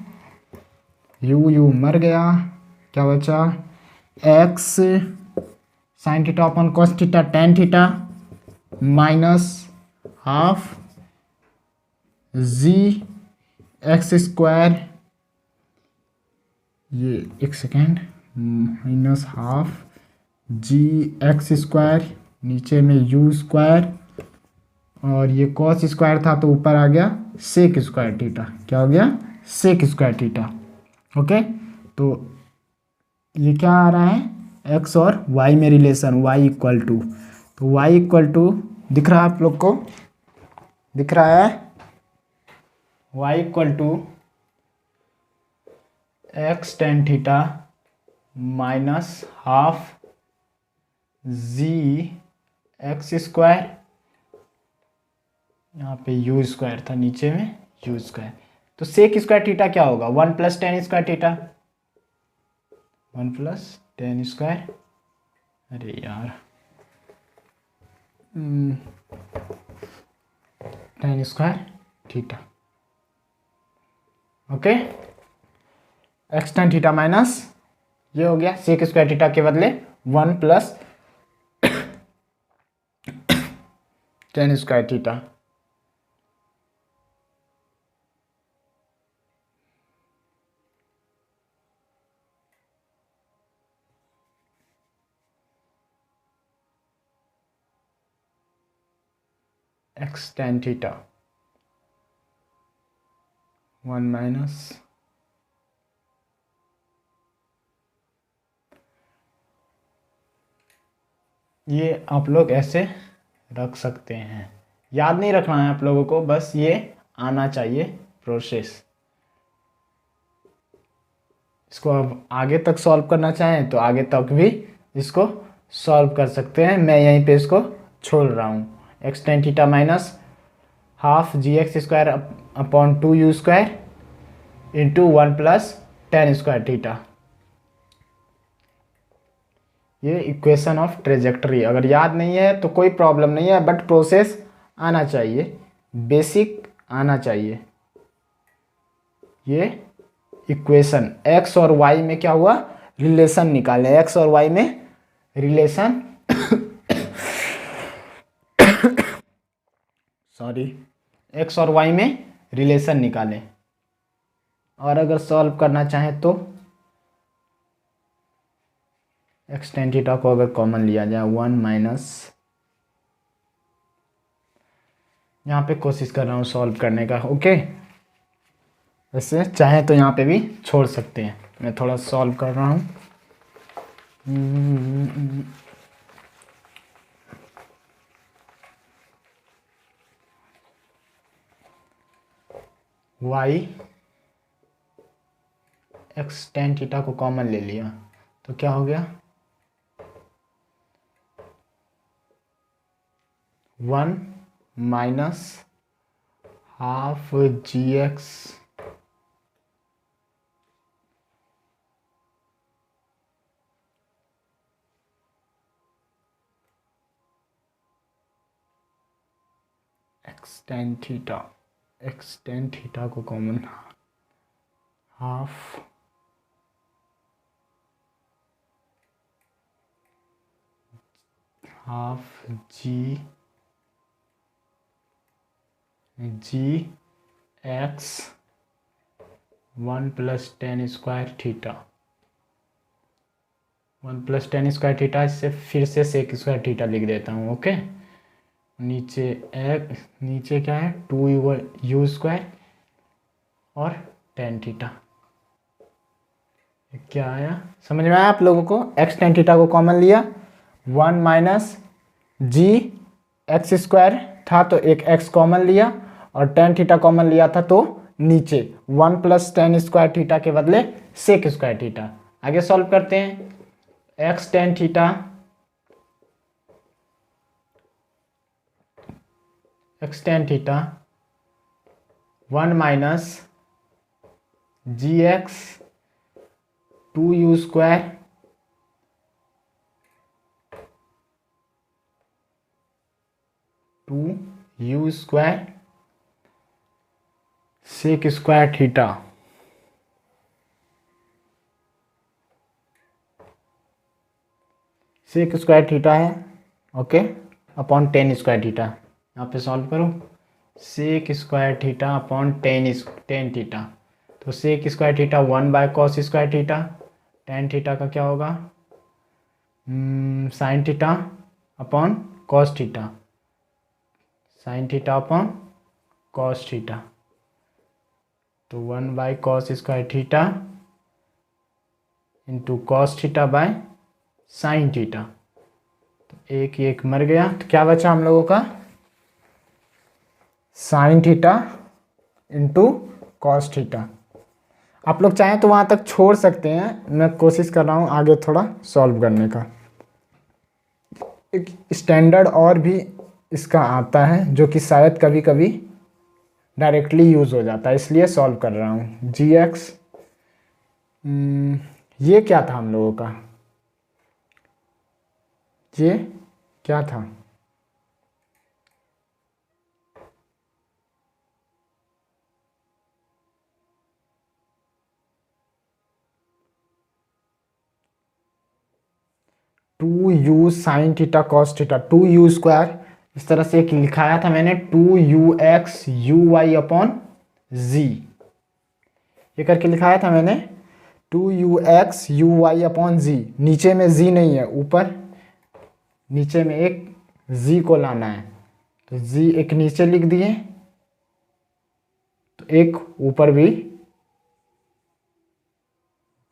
यू मर गया, क्या बचा? X sine theta upon cos theta tan theta minus half जी एक्स स्क्वायर, ये एक सेकेंड, माइनस हाफ जी एक्स स्क्वायर, नीचे में यू स्क्वायर, और ये कॉस स्क्वायर था तो ऊपर आ गया सेक स्क्वायर थीटा। क्या हो गया? सेक स्क्वायर थीटा। ओके, तो ये क्या आ रहा है? एक्स और वाई में रिलेशन, वाई इक्वल टू, तो वाई इक्वल टू दिख रहा है आप लोग को? दिख रहा है? Y equal to X tan theta minus half ji x square, यहाँ पे यू स्क्वायर था, नीचे में यू स्क्वायर। तो सेक स्क्वायर थीटा क्या होगा? 1 plus tan square theta, 1 plus tan square, अरे यार, ten square theta. Okay, x tan theta minus ये हो गया सेक स्क्वायर थीटा के बदले 1 plus tan square theta. X tan theta 1 minus ये आप लोग ऐसे रख सकते हैं, याद नहीं रखना है आप लोगों को, बस ये आना चाहिए प्रोसेस। इसको अब आगे तक सॉल्व करना चाहें तो आगे तक भी इसको सॉल्व कर सकते हैं। मैं यहीं पे इसको छोड़ रहा हूँ। X tan theta minus half जी x square upon 2u square into 1 plus tan square theta. ये इक्वेशन ऑफ ट्रेजेक्टरी, अगर याद नहीं है तो कोई प्रॉब्लम नहीं है, बट प्रोसेस आना चाहिए, बेसिक आना चाहिए। ये इक्वेशन एक्स और वाई में क्या हुआ, रिलेशन निकाले, एक्स और वाई में रिलेशन सॉरी, एक्स और वाई में रिलेशन निकालें। और अगर सॉल्व करना चाहें तो एक्स टेन थीटा को अगर कॉमन लिया जाए 1 माइनस, यहाँ पे कोशिश कर रहा हूँ सॉल्व करने का, ओके। वैसे चाहे तो यहाँ पे भी छोड़ सकते हैं, मैं थोड़ा सॉल्व कर रहा हूँ। वाई एक्स टेन थीटा को कॉमन ले लिया तो क्या हो गया, 1 माइनस हाफ जी एक्स एक्स टेन थीटा को कॉमन हाफ जी x 1 plus tan square theta, 1 plus tan square theta, इससे फिर से सेक स्क्वायर थीटा लिख देता हूँ, ओके। नीचे क्या है, 2u स्क्वायर और टेन थीटा। क्या आया, समझ में आया आप लोगों को। एक्स टेन थीटा को कॉमन लिया, 1 माइनस जी एक्स स्क्वायर था तो एक एक्स कॉमन लिया, और टेन थीटा कॉमन लिया था तो नीचे 1 प्लस टेन स्क्वायर थीटा के बदले सेक स्क्वायर थीटा। आगे सॉल्व करते हैं। X tan theta 1 minus g x 2u square sec square theta, sec square theta है, okay, upon tan square theta. यहाँ पे सॉल्व करो, sec square theta upon tan theta, तो sec square theta 1 by cos square theta, tan theta का क्या होगा, sine theta upon cos theta, sine theta upon cos theta, तो 1 by cos square theta into cos theta by sine theta, तो एक मर गया, तो क्या बचा हम लोगों का, sign theta into cos theta. आप लोग चाहें तो वहाँ तक छोड़ सकते हैं, मैं कोशिश कर रहा हूँ आगे थोड़ा सॉल्व करने का। एक स्टैंडर्ड और भी इसका आता है जो कि शायद कभी कभी डायरेक्टली यूज़ हो जाता है, इसलिए सॉल्व कर रहा हूँ। जी एक्स, ये क्या था हम लोगों का, ये क्या था, 2u sine theta cos theta, 2u², इस तरह से एक लिखाया था मैंने 2ux uy अपॉन z, ये करके लिखाया था मैंने 2ux uy अपॉन z। नीचे में z नहीं है, ऊपर नीचे में एक z को लाना है, तो z एक नीचे लिख दिए, तो एक ऊपर भी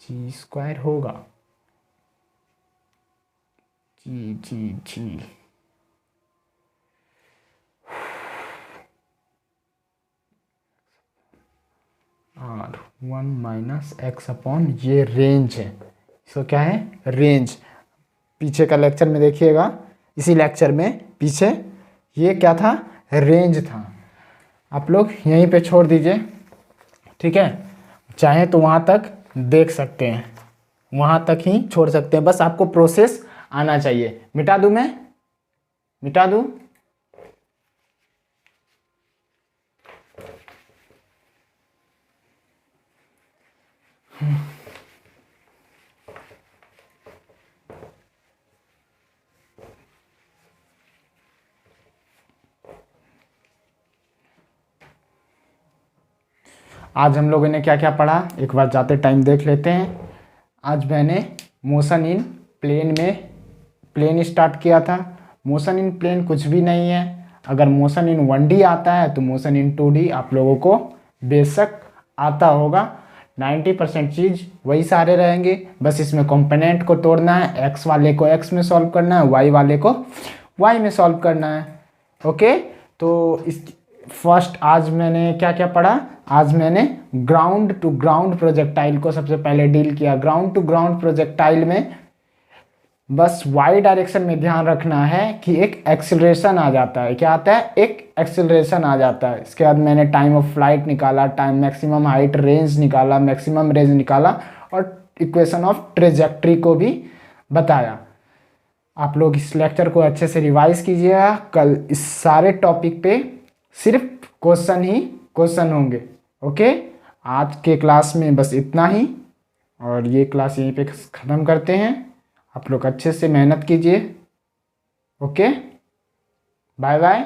g² होगा। जी R1 माइनस एक्स अपॉन, ये रेंज है, इसको क्या है, रेंज। पीछे का लेक्चर में देखिएगा, इसी लेक्चर में पीछे ये क्या था, रेंज था। आप लोग यहीं पे छोड़ दीजिए, ठीक है, चाहे तो वहाँ तक देख सकते हैं, वहाँ तक ही छोड़ सकते हैं, बस आपको प्रोसेस आना चाहिए। मिटा दूँ मैं, मिटा दूँ? आज हम लोगों ने क्या क्या पढ़ा, एक बार जाते टाइम देख लेते हैं। आज मैंने मोशन इन प्लेन में प्लेन स्टार्ट किया था। मोशन इन प्लेन कुछ भी नहीं है, अगर मोशन इन 1D आता है तो मोशन इन 2D आप लोगों को बेशक आता होगा। 90% चीज़ वही सारे रहेंगे, बस इसमें कंपोनेंट को तोड़ना है, एक्स वाले को एक्स में सॉल्व करना है, वाई वाले को वाई में सॉल्व करना है। ओके, तो इस फर्स्ट आज मैंने क्या क्या पढ़ा, आज मैंने ग्राउंड टू ग्राउंड प्रोजेक्टाइल को सबसे पहले डील किया। ग्राउंड टू ग्राउंड प्रोजेक्टाइल में बस वाई डायरेक्शन में ध्यान रखना है कि एक एक्सेलरेशन आ जाता है। क्या आता है, एक एक्सेलरेशन आ जाता है। इसके बाद मैंने टाइम ऑफ फ्लाइट निकाला, टाइम मैक्सिमम हाइट रेंज निकाला, मैक्सिमम रेंज निकाला, और इक्वेशन ऑफ ट्रेजेक्ट्री को भी बताया। आप लोग इस लेक्चर को अच्छे से रिवाइज कीजिएगा। कल इस सारे टॉपिक पे सिर्फ क्वेश्चन ही क्वेश्चन होंगे। ओके, आज के क्लास में बस इतना ही, और ये क्लास यहीं पे ख़त्म करते हैं। आप लोग अच्छे से मेहनत कीजिए। Okay, bye bye.